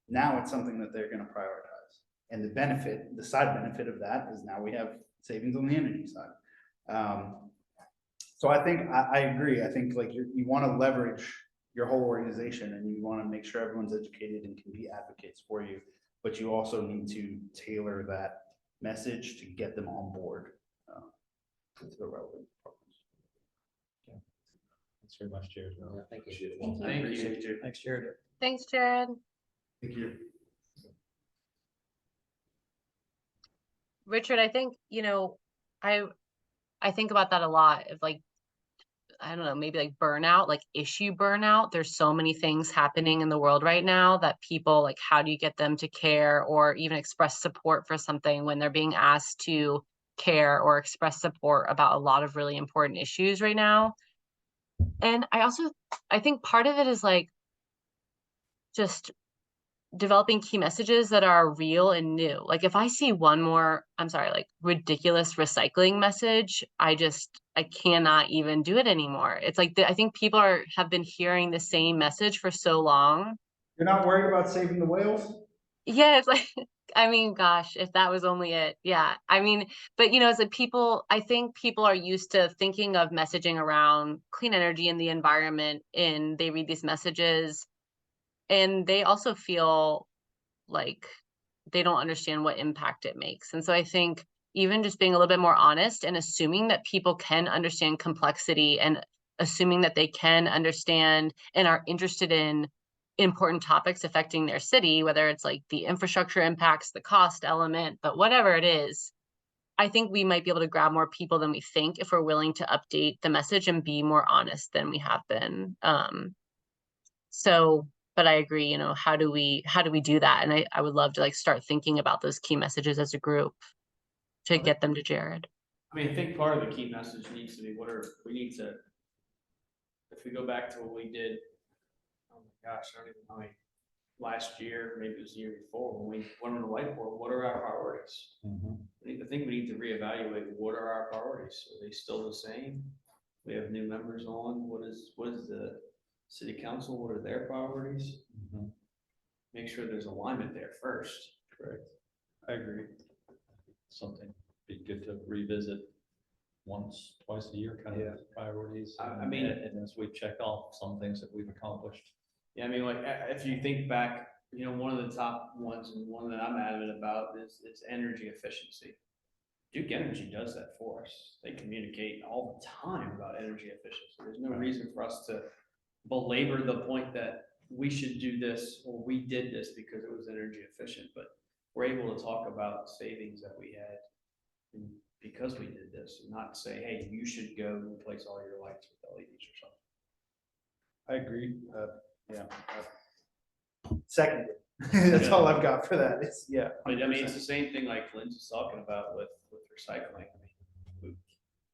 Now it's something that they're going to prioritize. And the side benefit of that is now we have savings on the energy side. So I think I agree. I think you want to leverage your whole organization and you want to make sure everyone's educated and can be advocates for you, but you also need to tailor that message to get them on board to the relevant departments. Thanks very much, Jared. Thank you. Thank you. Appreciate you. Thanks, Jared. Thanks, Jared. Thank you. Richard, I think, I think about that a lot of I don't know, maybe burnout, issue burnout. There's so many things happening in the world right now that people how do you get them to care or even express support for something when they're being asked to care or express support about a lot of really important issues right now. And I think part of it is just developing key messages that are real and new. If I see one more, ridiculous recycling message, I cannot even do it anymore. It's I think people have been hearing the same message for so long. You're not worried about saving the whales? Yeah, it's gosh, if that was only it. Yeah. But as I think people are used to thinking of messaging around clean energy and the environment, and they read these messages and they also feel like they don't understand what impact it makes. And so I think even just being a little bit more honest and assuming that people can understand complexity and assuming that they can understand and are interested in important topics affecting their city, whether it's the infrastructure impacts, the cost element, but whatever it is, I think we might be able to grab more people than we think if we're willing to update the message and be more honest than we have been. But I agree, how do we do that? And I would love to start thinking about those key messages as a group to get them to Jared. I think part of the key message needs to be we need to if we go back to what we did, oh my gosh, I don't even know, like, last year, maybe it was the year before, when we went on the whiteboard, what are our priorities? I think we need to reevaluate, what are our priorities? Are they still the same? We have new members on, what is the city council, what are their priorities? Make sure there's alignment there first. Correct. I agree. Something be good to revisit once, twice a year, kind of priorities. I mean- And as we check off some things that we've accomplished. Yeah, I mean, like, if you think back, you know, one of the top ones and one that I'm adamant about is energy efficiency. Duke Energy does that for us. They communicate all the time about energy efficiency. There's no reason for us to belabor the point that we should do this or we did this because it was energy efficient, but we're able to talk about savings that we had because we did this, and not say, hey, you should go replace all your lights with LEDs or something. I agree. Yeah. Second, that's all I've got for that. It's, yeah. But I mean, it's the same thing like Lynn's was talking about with recycling. I mean,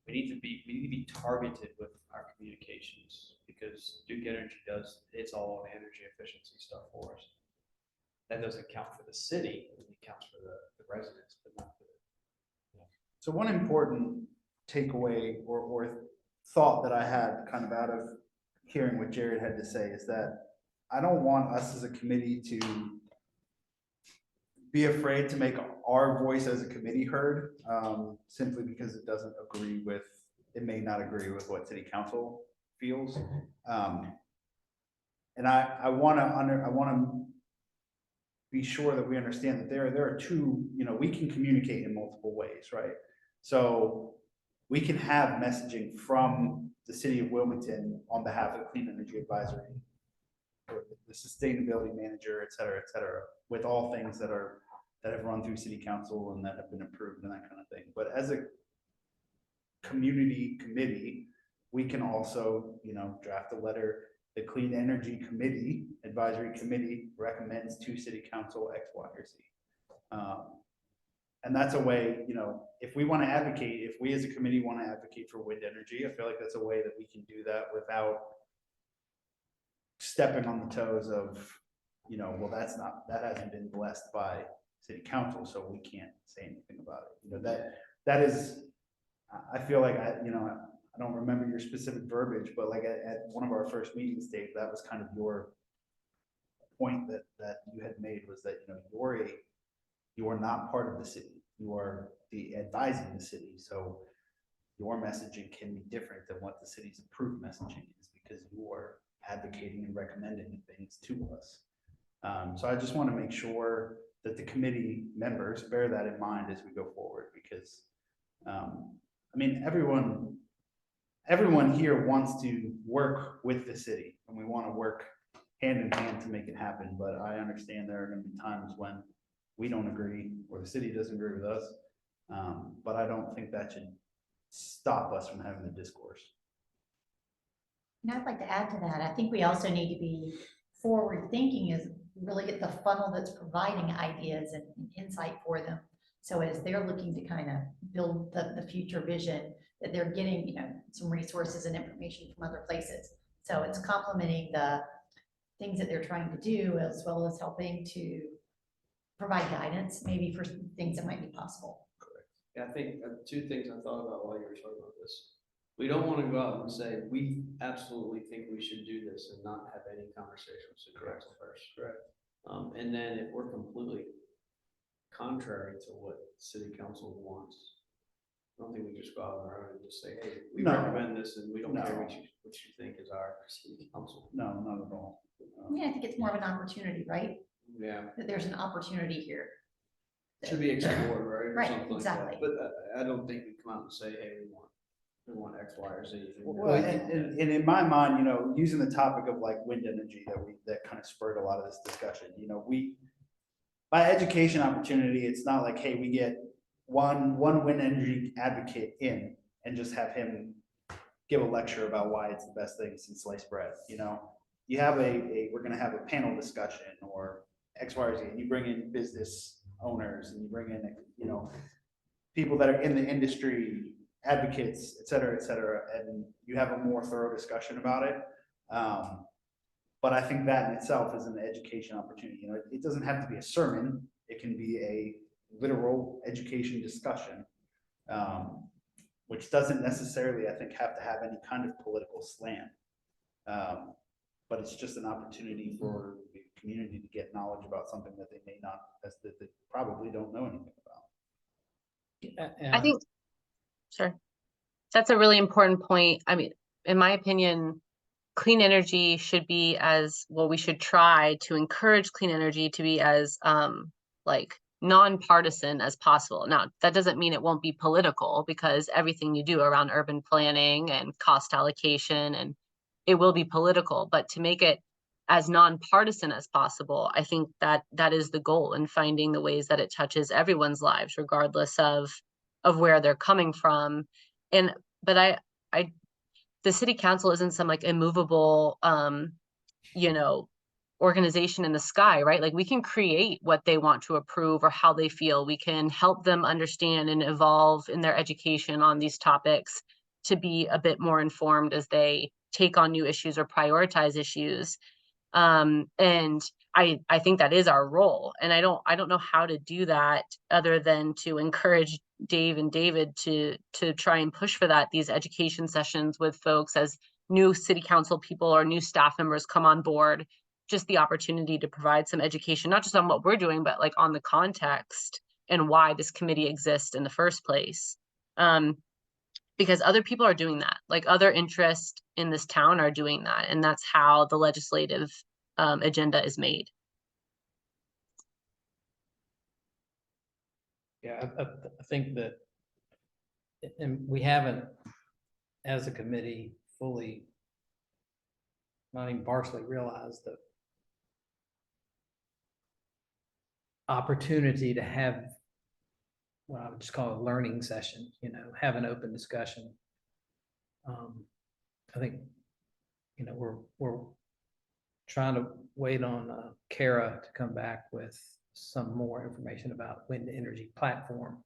we need to be targeted with our communications because Duke Energy it's all on energy efficiency stuff for us. That doesn't count for the city, it counts for the residents, but not for the. So one important takeaway or thought that I had kind of out of hearing what Jared had to say is that I don't want us as a committee to be afraid to make our voice as a committee heard, simply because it may not agree with what city council feels. And I want to be sure that we understand that there are two, we can communicate in multiple ways, right? So we can have messaging from the city of Wilmington on behalf of Clean Energy Advisory, or the sustainability manager, et cetera, with all things that have run through city council and that have been approved and that kind of thing. But as a community committee, we can also, draft a letter. The Clean Energy Committee, Advisory Committee recommends to City Council X, Y, or Z. And that's a way, if we want to advocate, if we as a committee want to advocate for wind energy, I feel like that's a way that we can do that without stepping on the toes of, well, that hasn't been blessed by City Council, so we can't say anything about it. That is, I feel like I don't remember your specific verbiage, but like at one of our first meetings, Dave, that was kind of your point that you had made, was that, you are not part of the city. You are advising the city. So your messaging can be different than what the city's approved messaging is, because you are advocating and recommending things to us. So I just want to make sure that the committee members bear that in mind as we go forward, because everyone here wants to work with the city, and we want to work hand in hand to make it happen. But I understand there are going to be times when we don't agree, or the city doesn't agree with us. But I don't think that should stop us from having the discourse. And I'd like to add to that. I think we also need to be forward thinking, is really get the funnel that's providing ideas and insight for them. So as they're looking to kind of build the future vision, that they're getting, some resources and information from other places. So it's complementing the things that they're trying to do, as well as helping to provide guidance, maybe for things that might be possible. Yeah, I think two things I thought about while you were talking about this. We don't want to go out and say, we absolutely think we should do this and not have any conversation with city council first. Correct. And then if we're completely contrary to what city council wants, I don't think we just go out on our own and just say, hey, we No. recommend this and we don't No. care what you think is our city council. No, not at all. Yeah, I think it's more of an opportunity, right? Yeah, That there's an opportunity here. should be explored, right? or Right, something like exactly. that. But I don't think we come out and say, hey, we want X, Y, or Z. Well, and in my mind, using the topic of like wind energy that kind of spurred a lot of this discussion, by education opportunity, it's not like, hey, we get one wind energy advocate in and just have him give a lecture about why it's the best thing since sliced bread. You have we're going to have a panel discussion or X, Y, or Z, and you bring in business owners and you bring in, people that are in the industry, advocates, et cetera, and you have a more thorough discussion about it. But I think that in itself is an education opportunity. You know, it doesn't have to be a sermon. It can be a literal education discussion, which doesn't necessarily, I think, have to have any kind of political slant. But it's just an opportunity for the community to get knowledge about something that they may not, that they probably don't know anything about. I think, sure. That's a really important point. I mean, in my opinion, clean energy should be as well, we should try to encourage clean energy to be as like nonpartisan as possible. Now, that doesn't mean it won't be political, because everything you do around urban planning and cost allocation, and it will be political, but to make it as nonpartisan as possible, I think that that is the goal, in finding the ways that it touches everyone's lives, regardless of where they're coming from. And but the city council isn't some like immovable you know, organization in the sky, right? Like, we can create what they want to approve or how they feel. We can help them understand and evolve in their education on these topics to be a bit more informed as they take on new issues or prioritize issues. And I think that is our role. And I don't know how to do that other than to encourage Dave and David to try and push for that, these education sessions with folks as new city council people or new staff members come on board, just the opportunity to provide some education, not just on what we're doing, but like on the context and why this committee exists in the first place. Because other people are doing that, like other interests in this town are doing that. And that's how the legislative agenda is made. Yeah, I think that, and we haven't, as a committee, fully, not even partially realized the opportunity to have what I would just call a learning session, you know, have an open discussion. I think, you know, we're trying to wait on Kara to come back with some more information about wind energy platform.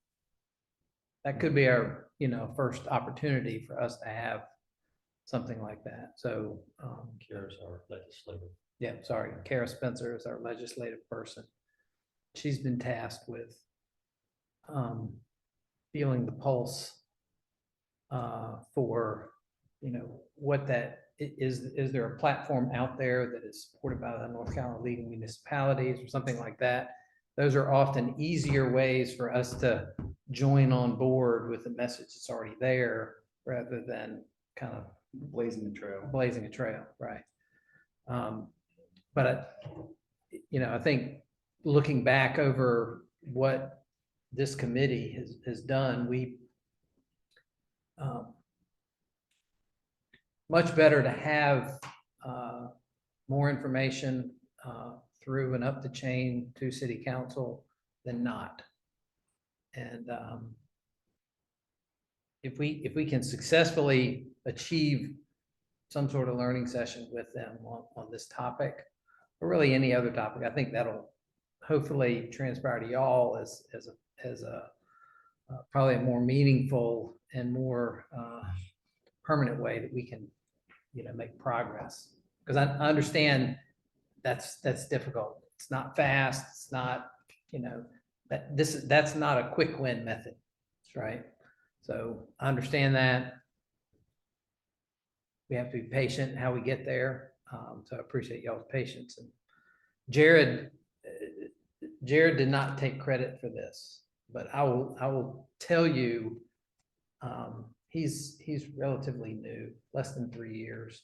That could be our, you know, first opportunity for us to have something like that. So Kara's our legislative. yeah, sorry, Kara Spencer is our legislative person. She's been tasked with feeling the pulse for, you know, what that is there a platform out there that is supported by the North Carolina League of Municipalities or something like that? Those are often easier ways for us to join on board with the message that's already there, rather than kind of Blazing the trail. blazing a trail, right? But you know, I think looking back over what this committee has done, we much better to have more information through and up the chain to city council than not. And if we can successfully achieve some sort of learning session with them on this topic, or really any other topic, I think that'll hopefully transpire to y'all as a probably a more meaningful and more permanent way that we can, you know, make progress. Because I understand that's difficult. It's not fast. It's not, you know, that's not a quick win method, right? So I understand that. We have to be patient in how we get there. So I appreciate y'all's patience. And Jared did not take credit for this, but I will tell you, he's relatively new, less than 3 years.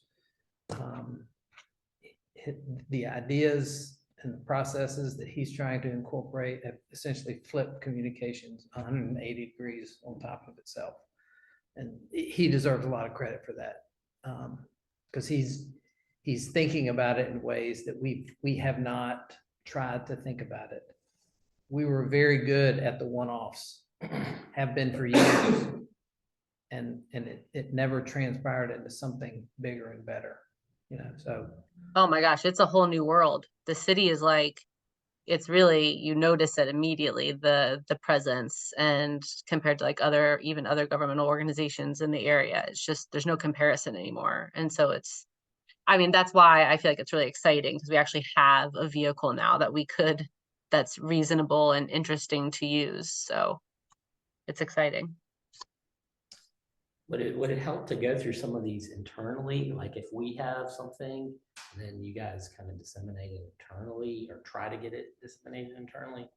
The ideas and the processes that he's trying to incorporate have essentially flipped communications 180 degrees on top of itself. And he deserves a lot of credit for that. Because he's thinking about it in ways that we have not tried to think about it. We were very good at the one-offs, have been for years, and it never transpired into something bigger and better, you know. So Oh my gosh, it's a whole new world. The city is like, it's really, you notice it immediately, the presence, and compared to like even other governmental organizations in the area, it's just, there's no comparison anymore. And so I mean, that's why I feel like it's really exciting, because we actually have a vehicle now that's reasonable and interesting to use. So it's exciting. Would it help to go through some of these internally? Like if we have something, then you guys kind of disseminate it internally or try to get it disseminated internally?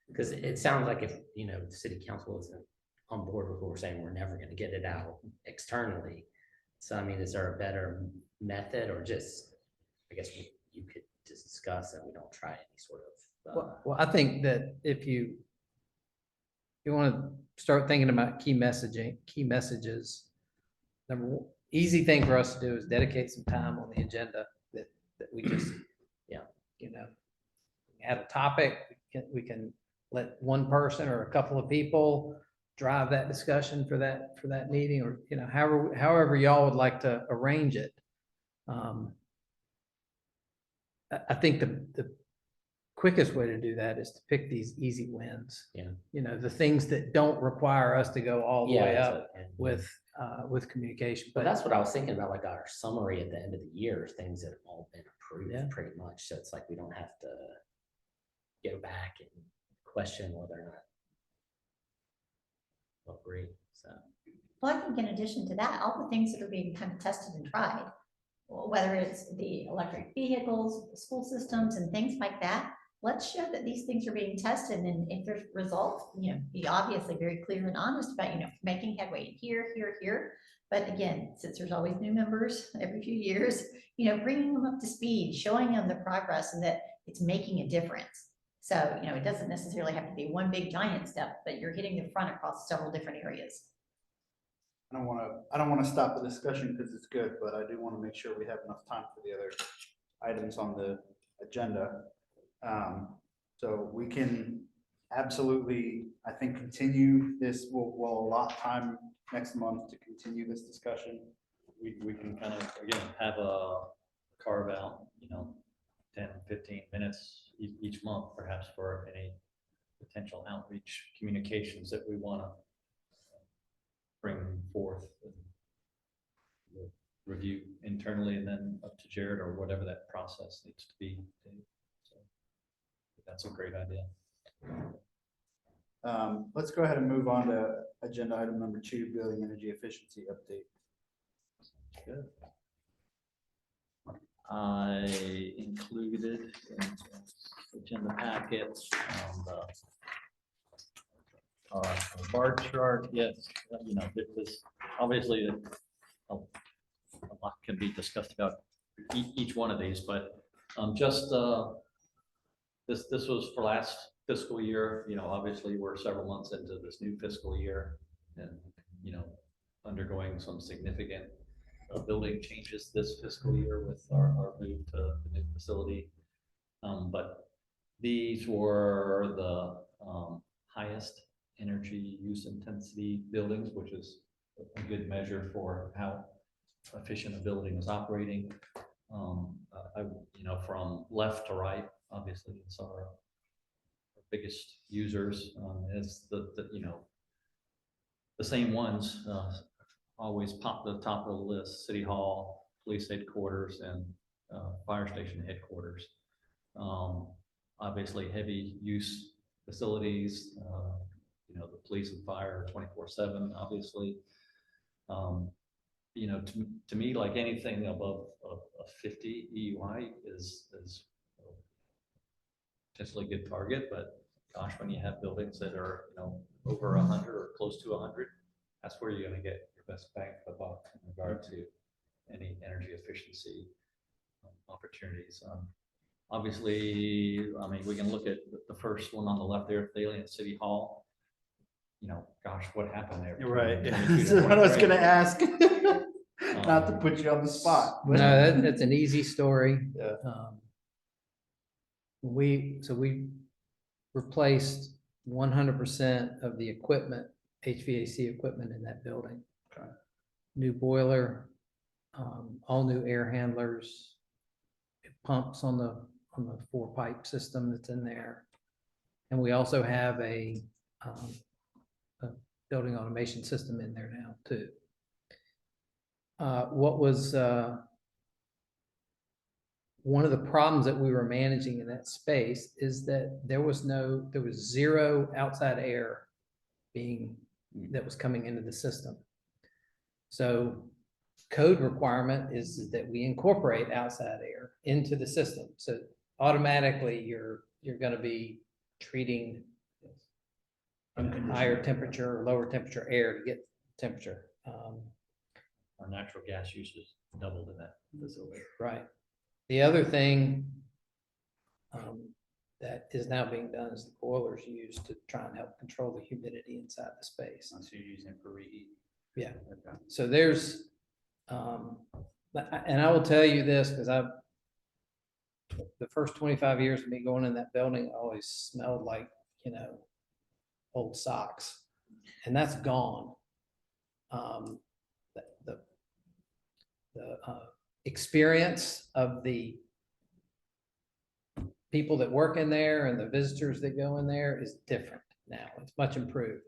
Because it sounds like if, the city council isn't on board with what we're saying, we're never going to get it out externally. So, I mean, is there a better method, or just, I guess you could discuss and we don't try any sort of. Well, I think that if you want to start thinking about key messages, easy thing for us to do is dedicate some time on the agenda that we just, add a topic. We can let one person or a couple of people drive that discussion for that meeting, or, however y'all would like to arrange it. I think the quickest way to do that is to pick these easy wins. Yeah. The things that don't require us to go all the way up with communication. But that's what I was thinking about, like our summary at the end of the year, things that have all been approved pretty much. So it's like we don't have to go back and question whether or not agree. So. Well, I think in addition to that, all the things that are being kind of tested and tried, whether it's the electric vehicles, the school systems and things like that, let's show that these things are being tested, and if there's results, be obviously very clear and honest about, making headway here, here. But again, since there's always new members every few years, bringing them up to speed, showing them the progress and that it's making a difference. So, it doesn't necessarily have to be one big giant step, but you're hitting the front across several different areas. I don't want to stop the discussion because it's good, but I do want to make sure we have enough time for the other items on the agenda. So we can absolutely, I think, continue this. We'll allot time next month to continue this discussion. We can kind of, again, have a carve out, 10, 15 minutes each month, perhaps, for any potential outreach communications that we want to bring forth and review internally, and then up to Jared or whatever that process needs to be. So that's a great idea. Let's go ahead and move on to agenda item number 2, building energy efficiency update. Good. I included in the agenda packets the bar chart. Yes, this obviously a lot can be discussed about each one of these, but this was for last fiscal year. Obviously we're several months into this new fiscal year, and undergoing some significant building changes this fiscal year with our move to the new facility. But these were the highest energy use intensity buildings, which is a good measure for how efficient a building is operating. From left to right, obviously it's our biggest users. It's the same ones always pop to the top of the list: City Hall, police headquarters, and fire station headquarters. Obviously heavy use facilities, the police and fire 24/7, obviously. To me, like anything above a 50 EUI is potentially a good target, but gosh, when you have buildings that are, over 100 or close to 100, that's where you're going to get your best bang for the buck in regard to any energy efficiency opportunities. Obviously, I mean, we can look at the first one on the left there, Thalia and City Hall. Gosh, what happened there? You're right. That's what I was going to ask. Not to put you on the spot. No, that's an easy story. Yeah. We replaced 100% of the equipment, HVAC equipment in that building. Okay. New boiler, all new air handlers, pumps on the 4-pipe system that's in there. And we also have a building automation system in there now too. What was, one of the problems that we were managing in that space is that there was zero outside air that was coming into the system. So code requirement is that we incorporate outside air into the system. So automatically you're gonna be treating higher temperature or lower temperature air to get temperature. Our natural gas usage doubled in that facility. Right. The other thing that is now being done is the boilers used to try and help control the humidity inside the space. So you're using it for reheat. Yeah. Okay. So there's, and I will tell you this, because the first 25 years of me going in that building always smelled like, old socks, and that's gone. The experience of the people that work in there and the visitors that go in there is different now. It's much improved.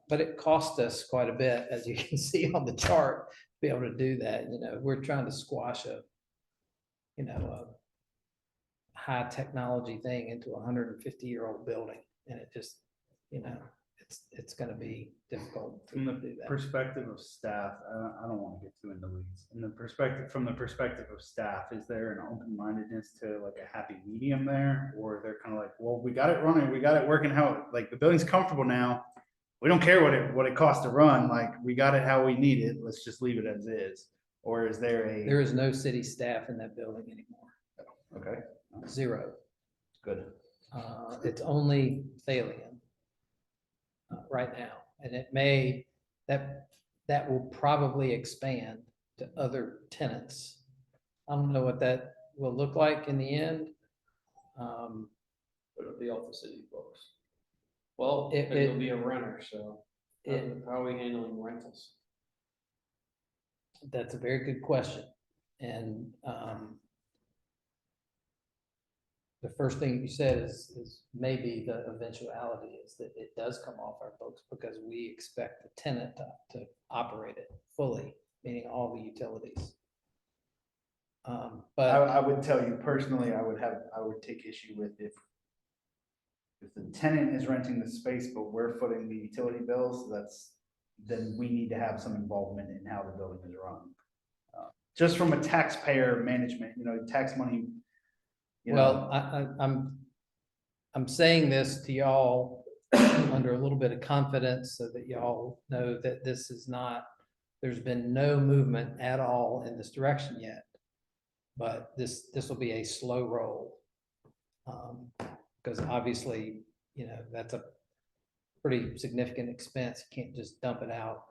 But it cost us quite a bit, as you can see on the chart, to be able to do that. We're trying to squash a high technology thing into a 150-year-old building. And it just, it's gonna be difficult to From the do that. perspective of staff, I don't want to get too into weeds. From the perspective of staff, is there an open-mindedness to like a happy medium there? Or they're kind of like, well, we got it running, we got it working how, like the building's comfortable now. We don't care what it costs to run, like we got it how we need it, let's just leave it as is. Or is there There is no city staff in that building anymore. Okay, Zero. good. It's only Thalian right now, and that will probably expand to other tenants. I don't know what that will look like in the end. But it'll be off the city books. Well, It- it'll be a renter, so it- how are we handling rentals? That's a very good question. And the first thing you said is maybe the eventuality is that it does come off our books because we expect the tenant to operate it fully, meaning all the utilities. But I would tell you personally, I would take issue with if the tenant is renting the space, but we're footing the utility bills, then we need to have some involvement in how the building is run. Just from a taxpayer management, tax money. well, I'm saying this to y'all under a little bit of confidence so that y'all know that there's been no movement at all in this direction yet. But this will be a slow roll. Because obviously, that's a pretty significant expense. You can't just dump it out,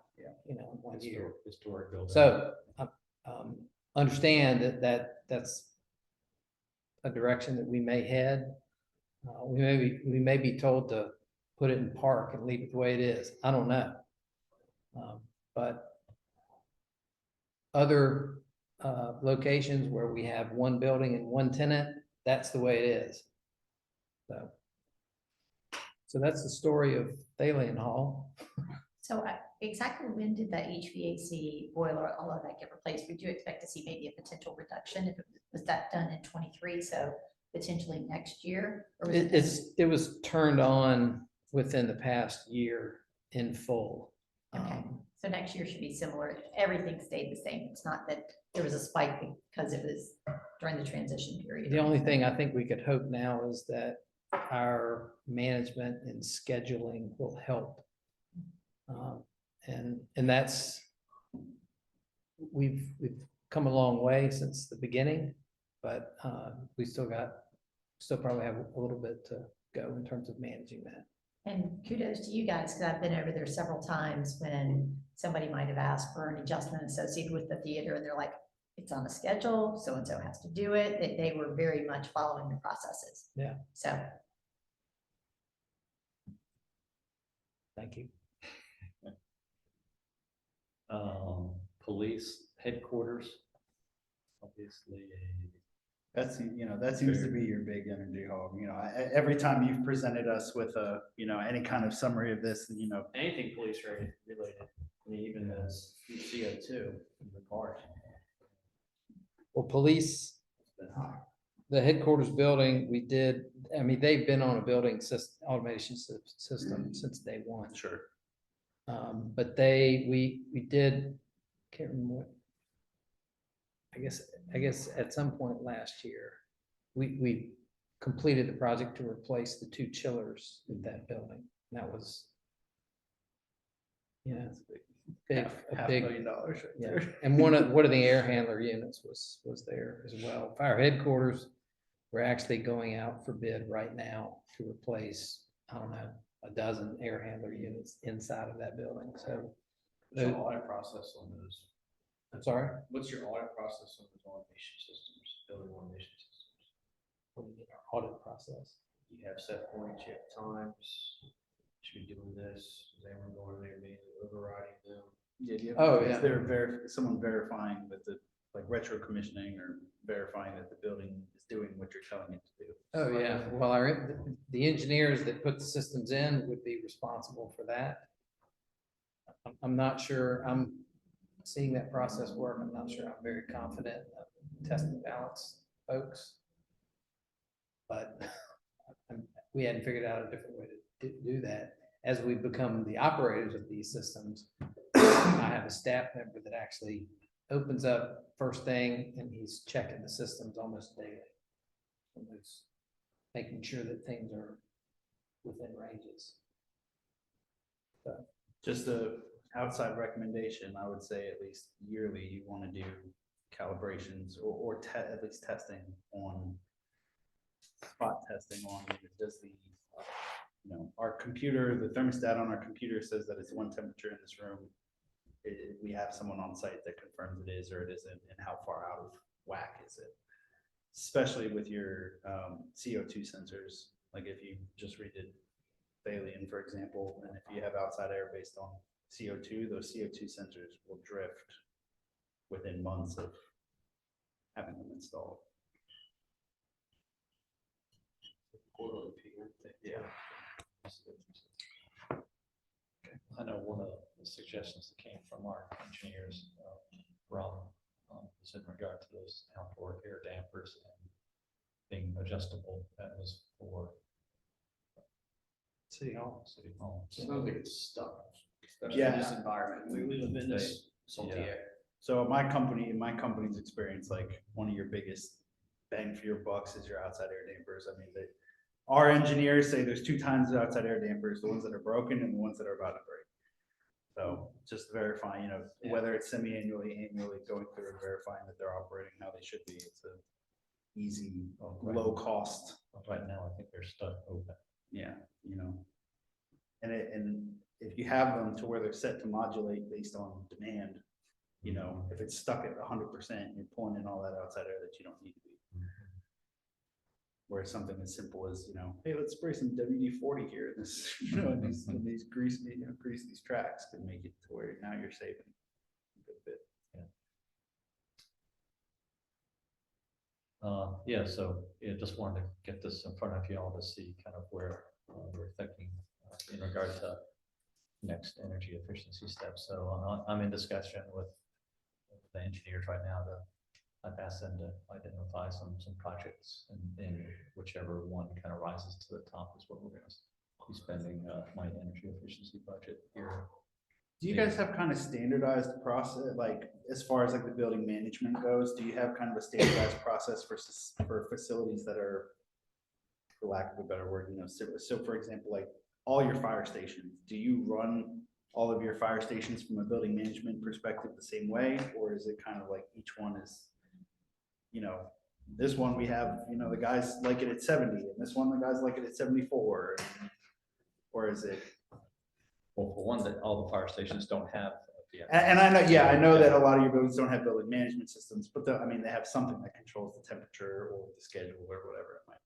in 1 year. Historic building. So, understand that's a direction that we may head. We may be told to put it in park and leave it the way it is. I don't know. But other locations where we have one building and one tenant, that's the way it is. So that's the story of Thalian Hall. So exactly when did that HVAC boiler, all of that get replaced? Would you expect to see maybe a potential reduction if was that done in 23? So potentially next year? Or was it done- It was turned on within the past year in full. Okay. So next year should be similar. Everything stayed the same. It's not that there was a spike because it was during the transition period. The only thing I think we could hope now is that our management and scheduling will help. And that's, we've come a long way since the beginning, but we still probably have a little bit to go in terms of managing that. And kudos to you guys, because I've been over there several times when somebody might have asked for an adjustment associated with the theater, and they're like, it's on a schedule, so-and-so has to do it. They were very much following the processes. Yeah. So, Thank you. Police headquarters, obviously That's, you know, that seems to be your big energy hog, you know, every time you've presented us with a, you know, any kind of summary of this, you know. Anything police related, I mean, even as CO2 in the cars. Well, police, the headquarters building, we did, I mean, they've been on a building automation system since day one. Sure. But we did, can't remember what. I guess at some point last year, we completed the project to replace the 2 chillers in that building. And that was, yeah, big, a $500 big, million right yeah. there. And one of the air handler units was there as well. Fire headquarters, we're actually going out for bid right now to replace, I don't know, a dozen air handler units inside of that building. So, What's your audit process on those? I'm sorry. What's your audit process on those automation systems, building automation systems? What do you mean, our audit process? You have set points, you have times, should be doing this, is anyone going there, maybe overriding them? Yeah. Oh, Is yeah. there someone verifying that the, like retro commissioning or verifying that the building is doing what you're telling it to do? Oh, yeah. Well, the engineers that put the systems in would be responsible for that. I'm not sure, I'm seeing that process work. I'm not sure I'm very confident of test and balance folks. But we hadn't figured out a different way to do that. As we become the operators of these systems, I have a staff member that actually opens up first thing and he's checking the systems almost daily. And he's making sure that things are within ranges. So, Just a outside recommendation, I would say at least yearly, you want to do calibrations or at least testing on, spot testing on, does the, you know, our computer, the thermostat on our computer says that it's one temperature in this room. We have someone on site that confirms it is or it isn't, and how far out of whack is it? Especially with your CO2 sensors, like if you just redid Thalian, for example, and if you have outside air based on CO2, those CO2 sensors will drift within months of having them installed. Yeah. I know one of the suggestions that came from our engineers, Rob, was in regard to those outdoor air dampers and being adjustable. That was for City Hall. City Hall. Sounds like it's stuck, especially Yeah. in this environment. We live in this salty Yeah. air. So in my company's experience, like one of your biggest bang for your bucks is your outside air dampers. I mean, our engineers say there's 2 kinds of outside air dampers, the ones that are broken and the ones that are about to break. So just verifying, you know, whether it's semi-annually, annually, going through and verifying that they're operating how they should be. It's a easy, low cost. Right now, I think they're stuck open. Yeah, you know. And if you have them to where they're set to modulate based on demand, you know, if it's stuck at 100%, you're pulling in all that outside air that you don't need to be. Whereas something as simple as, you know, hey, let's spray some WD-40 here, in this, you know, in these grease, you know, grease these tracks can make it to where now you're saving a good bit. Yeah, so just wanted to get this in front of you all to see kind of where we're thinking in regard to next energy efficiency steps. So I'm in discussion with the engineers right now I've asked them to identify some projects and whichever one kind of rises to the top is what we're going to be spending my energy efficiency budget here. Do you guys have kind of standardized process, like as far as like the building management goes? Do you have kind of a standardized process for facilities that are, for lack of a better word, you know, so for example, like all your fire stations, do you run all of your fire stations from a building management perspective the same way, or is it kind of like each one is, you know, this one we have, you know, the guys like it at 70, and this one the guys like it at 74, or is it? Well, for one, that all the fire stations don't have. And I know, yeah, I know that a lot of your buildings don't have building management systems, but I mean, they have something that controls the temperature or the schedule or whatever it might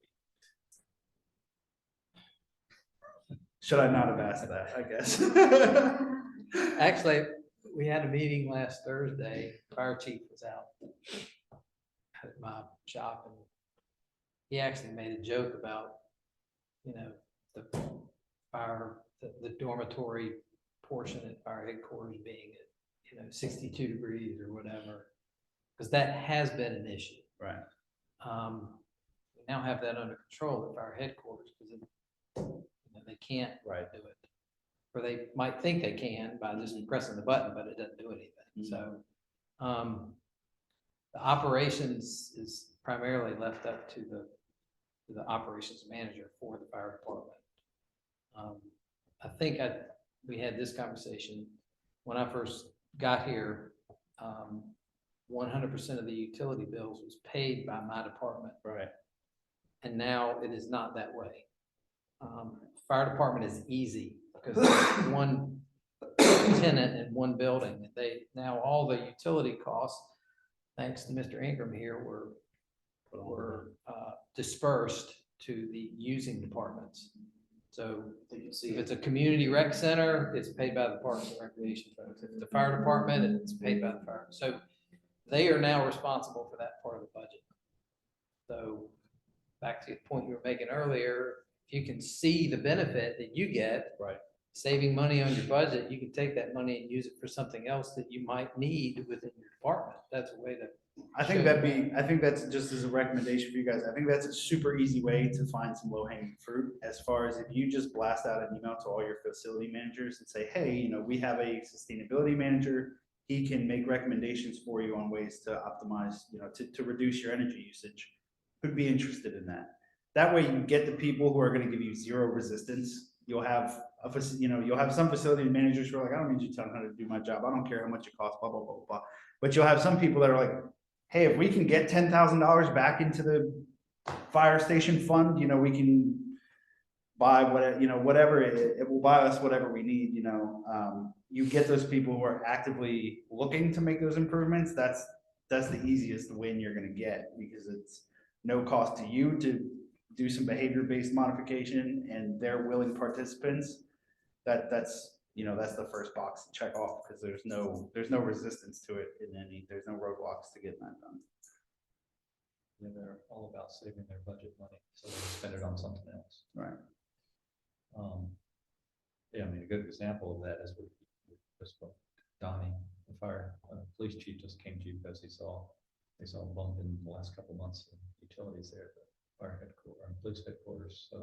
be. Should I not have asked that, I guess? Actually, we had a meeting last Thursday. Fire chief was out at my shop and he actually made a joke about, you know, the fire, the dormitory portion at fire headquarters being at, you know, 62 degrees or whatever, because that has been an issue. Right. We now have that under control at fire headquarters because they can't Right. do it. Or they might think they can by just pressing the button, but it doesn't do anything. So the operations is primarily left up to the operations manager for the fire department. I think we had this conversation when I first got here. 100% of the utility bills was paid by my department. Right. And now it is not that way. Fire department is easy because there's one tenant in one building. Now all the utility costs, thanks to Mr. Ingram here, were dispersed to the using departments. So if it's a community rec center, it's paid by the Parks and Recreation folks. If it's the fire department, it's paid by the fire. So they are now responsible for that part of the budget. So back to the point you were making earlier, if you can see the benefit that you get, Right. saving money on your budget, you can take that money and use it for something else that you might need within your department. That's a way to. I think that's just as a recommendation for you guys. I think that's a super easy way to find some low hanging fruit, as far as if you just blast out an email to all your facility managers and say, hey, you know, we have a sustainability manager. He can make recommendations for you on ways to optimize, you know, to reduce your energy usage. Who'd be interested in that? That way you get the people who are going to give you zero resistance. You'll have you'll have some facility managers who are like, I don't need you telling me how to do my job. I don't care how much it costs, blah, blah, blah, blah. But you'll have some people that are like, hey, if we can get $10,000 back into the fire station fund, you know, we can buy whatever, you know, whatever it will buy us whatever we need, you know. You get those people who are actively looking to make those improvements. That's the easiest win you're going to get, because it's no cost to you to do some behavior-based modification, and they're willing participants. That's the first box to check off, because there's no resistance to it there's no roadblocks to getting that done. Yeah, they're all about saving their budget money, so they spend it on something else. Right. Yeah, I mean, a good example of that is Donnie, the police chief, just came to you because they saw a bump in the last couple months in utilities there at the fire headquarters and police headquarters. So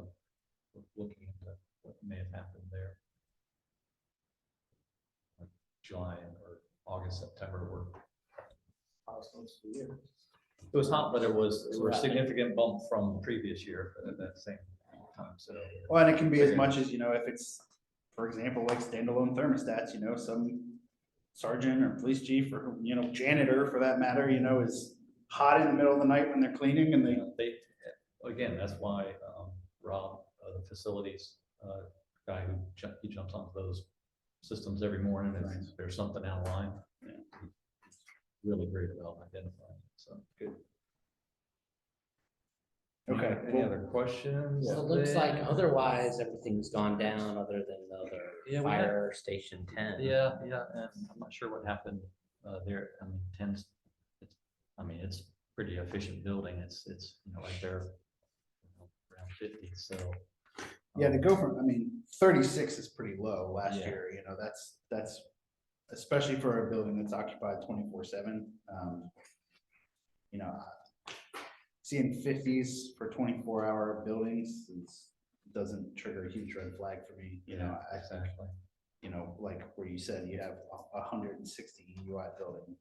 we're looking into what may have happened there. Like July or August, September were. It was hot, but it was a significant bump from the previous year at that same time. So, well, and it can be as much as, you know, if it's, for example, like standalone thermostats, you know, some sergeant or police chief or, you know, janitor for that matter, you know, is hot in the middle of the night when they're cleaning, and they again, that's why Rob, the facilities guy he jumps onto those systems every morning, and if there's something out of line. Yeah. He's really great about identifying it. So good. Okay. Any other questions? So it looks like otherwise everything's gone down other than the other fire station 10. Yeah, and I'm not sure what happened there. I mean, it's pretty efficient building. It's you know, like they're around 50. So yeah, to go from, I mean, 36 is pretty low last Yeah. year. You know, that's especially for a building that's occupied 24/7. You know, seeing 50s for 24-hour buildings doesn't trigger a huge red flag for me. You know, I think, you know, like where you said you have 160 UI building.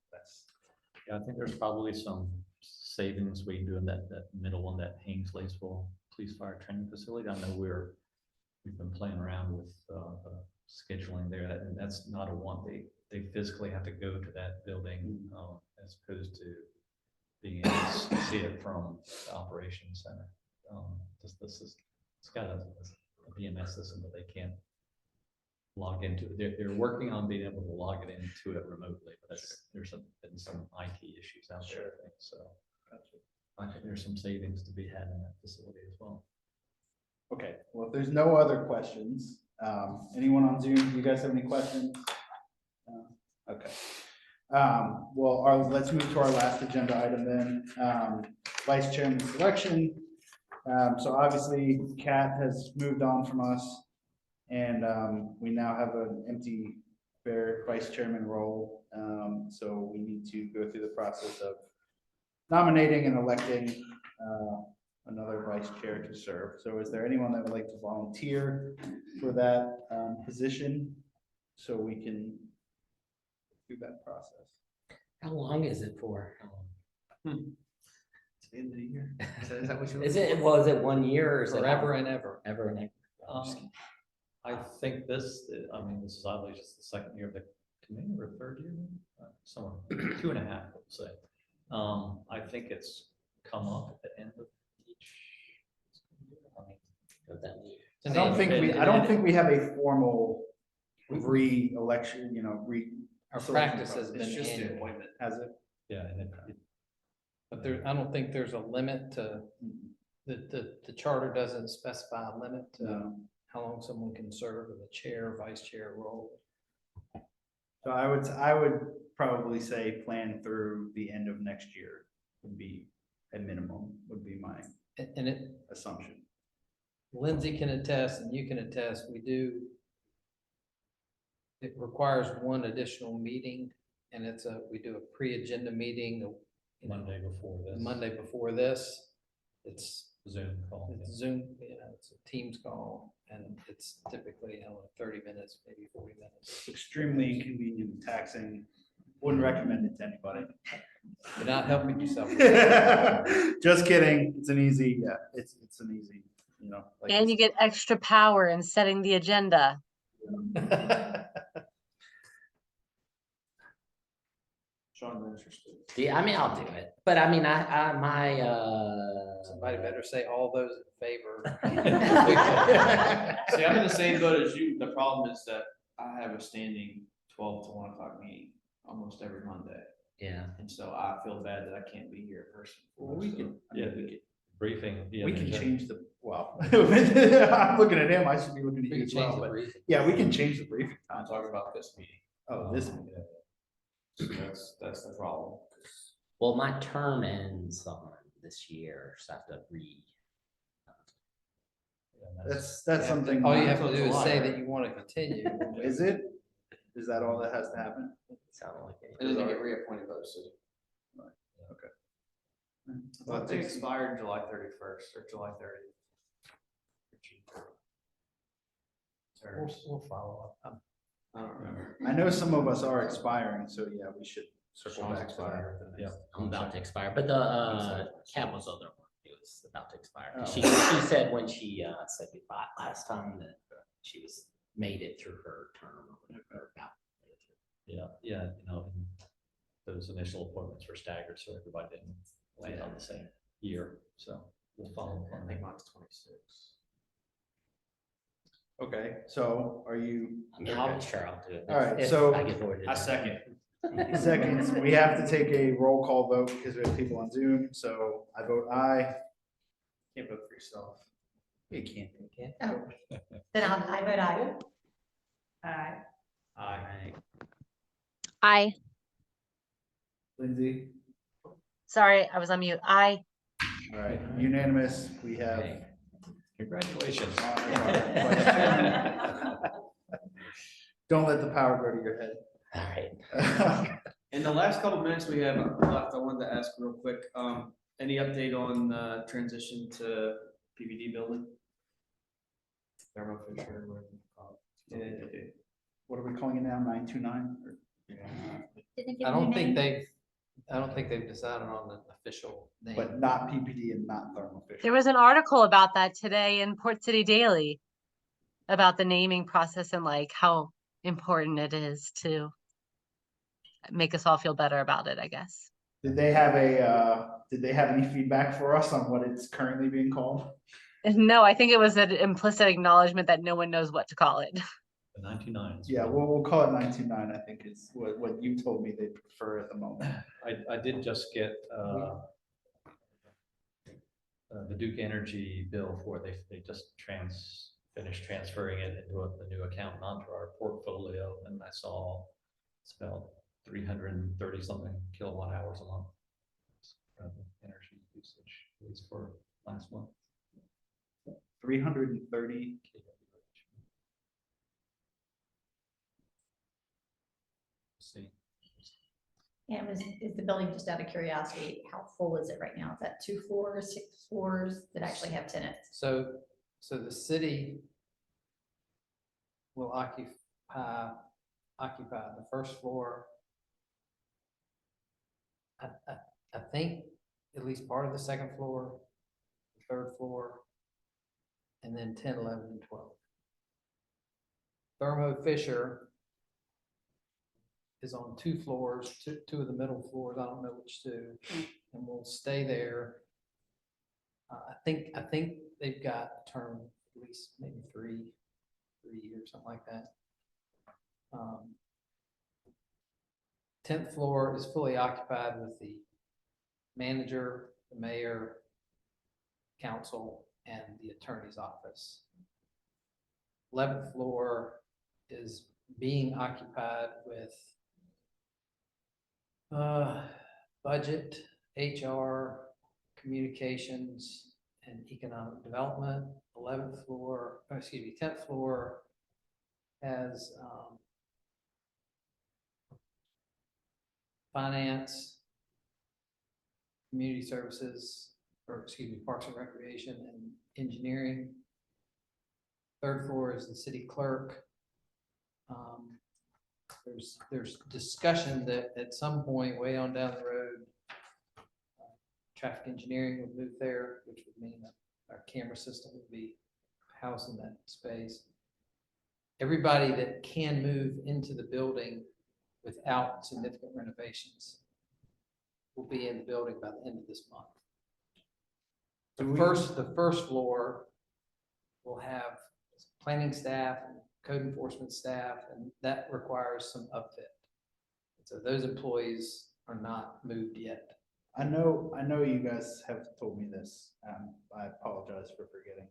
Yeah, I think there's probably some savings we can do in that middle one, that Haynes Laceville Police Fire Training Facility. I know we've been playing around with scheduling there, and that's not a one. They physically have to go to that building as opposed to being able to see it from the operations center. It's got a BMS system that they can't log into. They're working on being able to log it into it remotely, but there's been some IT issues out there, I think. So I think there's some savings to be had in that facility as well. Okay, well, if there's no other questions, anyone on Zoom, do you guys have any questions? Okay. Well, let's move to our last agenda item then. Vice Chairman's election. So obviously Kat has moved on from us. And we now have an empty vice chairman role. So we need to go through the process of nominating and electing another vice chair to serve. So is there anyone that would like to volunteer for that position? So we can do that process. How long is it for? It's the end of the year. Is that what you're Is looking it, for? well, is it 1 year or is it? Forever and ever. Ever and ever? I think this, I mean, this is oddly just the second year of the committee or third year, somewhere, 2.5, let's say. I think it's come up at the end of each. I mean, Does that mean- I don't think we have a formal re-election, Our practice has been It's just the annual, appointment. Has it? yeah, and but there, I don't think there's a limit to, the charter doesn't specify a limit to No. how long someone can serve with a chair, vice chair role. So I would probably say plan through the end of next year would be a minimum, would be my And it, assumption. Lindsay can attest and you can attest, we do. It requires one additional meeting and we do a pre-agenda meeting. Monday before this. Monday before this. It's Zoom call. It's Zoom, it's a Teams call and it's typically, 30 minutes, maybe 40 minutes. Extremely inconvenient and taxing. Wouldn't recommend it to anybody. You're not helping yourself. Just kidding. It's an easy, it's an easy, like And you get extra power in setting the agenda. Sean, you're interested. Yeah, I mean, I'll do it, but I mean, my, Somebody better say all those in favor. See, I'm in the same boat as you. The problem is that I have a standing 12 to 1 o'clock meeting almost every Monday. yeah, And so I feel bad that I can't be here in person. Well, we can, Briefing. yeah, we can the- change the, well, I'm looking at him. I should be looking at We you can as change well, the but briefing. yeah, we can change the briefing I'm time. talking about this meeting. Oh, this, So that's the problem. well, my term ends on this year, so I have to yeah, that's something. All you have to Until do is say July. that you want to continue. Is it? Is that all that has to happen? sound like it. And then you get reappointed by the city. Well, I think it expired July 31st or July 30th. We'll follow up. I don't remember. I know some of us are expiring, so yeah, we should circle Sean's back to that. expired. Yeah. I'm about to expire, but the Cat was the other one. It was about to expire. Oh. She said when she said goodbye last time that she was made it through her term or whatever. About Yeah, and those initial appointments were staggered, so everybody didn't land on the same year, so we'll follow up I on think that. mine's 26. Okay, so are you? I mean, I'll sure I'll do it. All right, if so- I get voted. I in. second. Seconds, we have to take a roll call vote because we have people on Zoom, so I vote aye. Can't vote for yourself. You can't. Oh, then I vote aye. Aye. Aye. Aye. Lindsay, Sorry, I was on mute. Aye. all right, unanimous, we have. Okay. Congratulations. Don't let the power go to your head. All right. In the last couple minutes we have left, I wanted to ask real quick, any update on transition to PVD building? Thermo Fisher, whatever you call it. What are we calling it now, 929? Didn't give I them a don't think name? they've decided on the official name. But not PPD and not Thermo Fisher. There was an article about that today in Port City Daily about the naming process and like how important it is to make us all feel better about it, I guess. Did they have any feedback for us on what it's currently being called? No, I think it was an implicit acknowledgement that no one knows what to call it. The 99. Yeah, we'll call it 929, I think is what you told me they prefer at the moment. I did just get the Duke Energy bill for, they just finished transferring it into the new account onto our portfolio, and I saw it's about 330 something kilowatt hours a month. Energy usage, at least for last month. 330. See, And is the building, just out of curiosity, how full is it right now? Is that 2 floors, 6 floors that actually have tenants? So the city will occupy the first floor. I think at least part of the second floor, the third floor, and then 10, 11, and 12. Thermo Fisher is on 2 floors, two of the middle floors, I don't know which two, and we'll stay there. I think they've got a term, at least maybe 3 years, something like that. 10th floor is fully occupied with the manager, the mayor, council, and the attorney's office. 11th floor is being occupied with budget, HR, communications, and economic development. 11th floor, 10th floor has finance, community services, Parks and Recreation and engineering. 3rd floor is the city clerk. There's discussion that at some point way on down the road, traffic engineering would move there, which would mean that our camera system would be housed in that space. Everybody that can move into the building without significant renovations will be in the building by the end of this month. The first floor will have planning staff and code enforcement staff, and that requires some upfit. So those employees are not moved yet. I know you guys have told me this. I apologize for forgetting.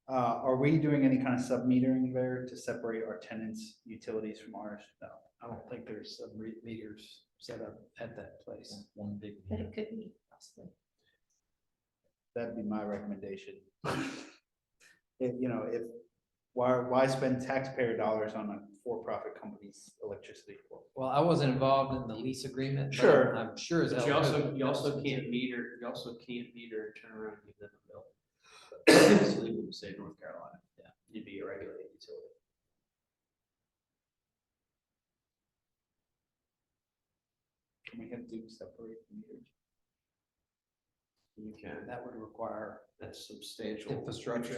Are we doing any kind of sub-metering there to separate our tenants' utilities from ours? No. I don't think there's some meters set up at that place. one big. But it could be possibly. That'd be my recommendation. Why spend taxpayer dollars on a for-profit company's electricity? Well, I wasn't involved in the lease agreement. But Sure. I'm sure as But hell you also can't meter, and turn around and give them a bill. So leave them to say North Carolina, yeah, you'd be a regulated utility. Can we have to separate the meters? You can, that would require that's substantial. infrastructure.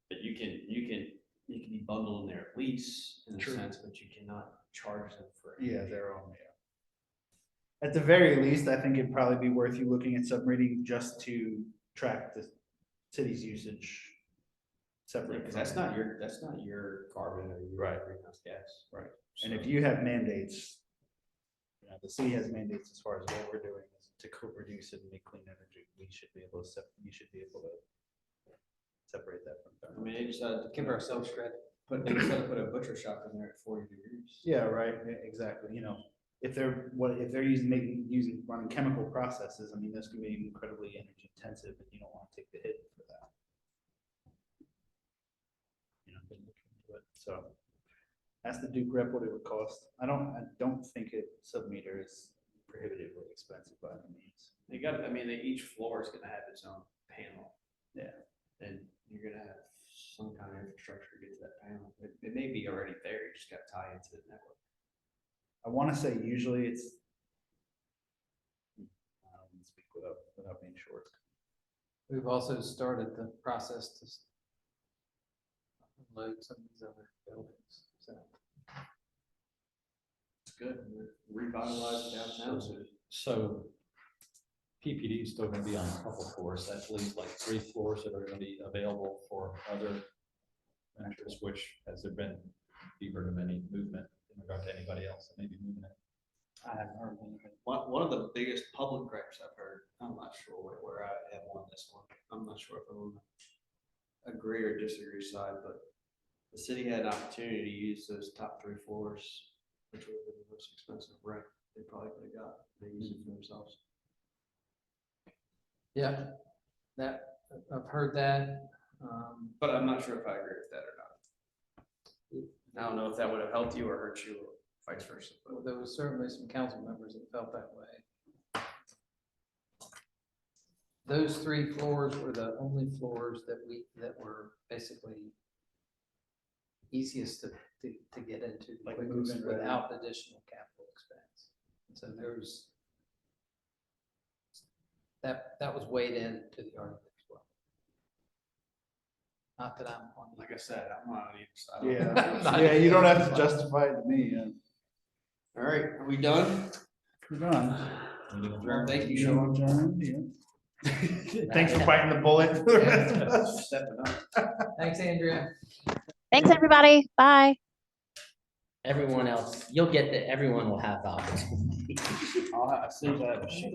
But you can be bundled in their lease in a True. sense, but you cannot charge them for. Yeah, they're on there. At the very least, I think it'd probably be worth you looking at submeting just to track the city's usage. Separate. Because that's not your carbon or your Right. greenhouse gas. Right. And if you have mandates, the city has mandates as far as what we're doing is to co-produce and make clean energy. We should be able to you should be able to separate that from. I mean, they decided to Give ourselves credit. they decided to put a butcher shop in there at 40 degrees. Yeah, right, exactly. If they're running chemical processes, I mean, this can be incredibly energy intensive and you don't want to take the hit for that. Been looking into it. So ask the Duke rep what it would cost. I don't think sub-meter is prohibitively expensive by any means. Each floor is gonna have its own panel. Yeah. And you're gonna have some kind of infrastructure to get to that panel. It may be already there, you just gotta tie into the network. I want to say usually it's, I don't want to speak without being short. We've also started the process to load some of these other buildings. So It's good, we're revitalizing downtown soon. So PPD is still gonna be on a couple floors, that leaves like 3 floors that are gonna be available for other ventures, which has there been, heard of any movement in regard to anybody else that may be moving it? I haven't heard anything. One of the biggest public gripes I've heard, I'm not sure where I have on this one, I'm not sure if I'm on the agree or disagree side, but the city had an opportunity to use those top 3 floors, which would have been the most expensive rent they probably could have got. They use it for themselves. Yeah, that I've heard that. But I'm not sure if I agree with that or not. I don't know if that would have helped you or hurt you or vice versa. Well, there was certainly some council members that felt that way. Those 3 floors were the only floors that were basically easiest to get into the Like quickest move-in ready. without additional capital expense. So there's that was weighed in to the argument as well. Not that I'm on. Like I said, I'm not on either side. Yeah, I'm not yeah, you don't have to either. justify it to me, yeah. All right, are we done? We're done. Well, thank you, You Sean. adjourned, yeah. Thanks for biting the bullet for the rest of us. Stepping up. Thanks, Andrea. Thanks, everybody. Bye. Everyone else, you'll get everyone will have the opportunity. As soon as I have a sheet.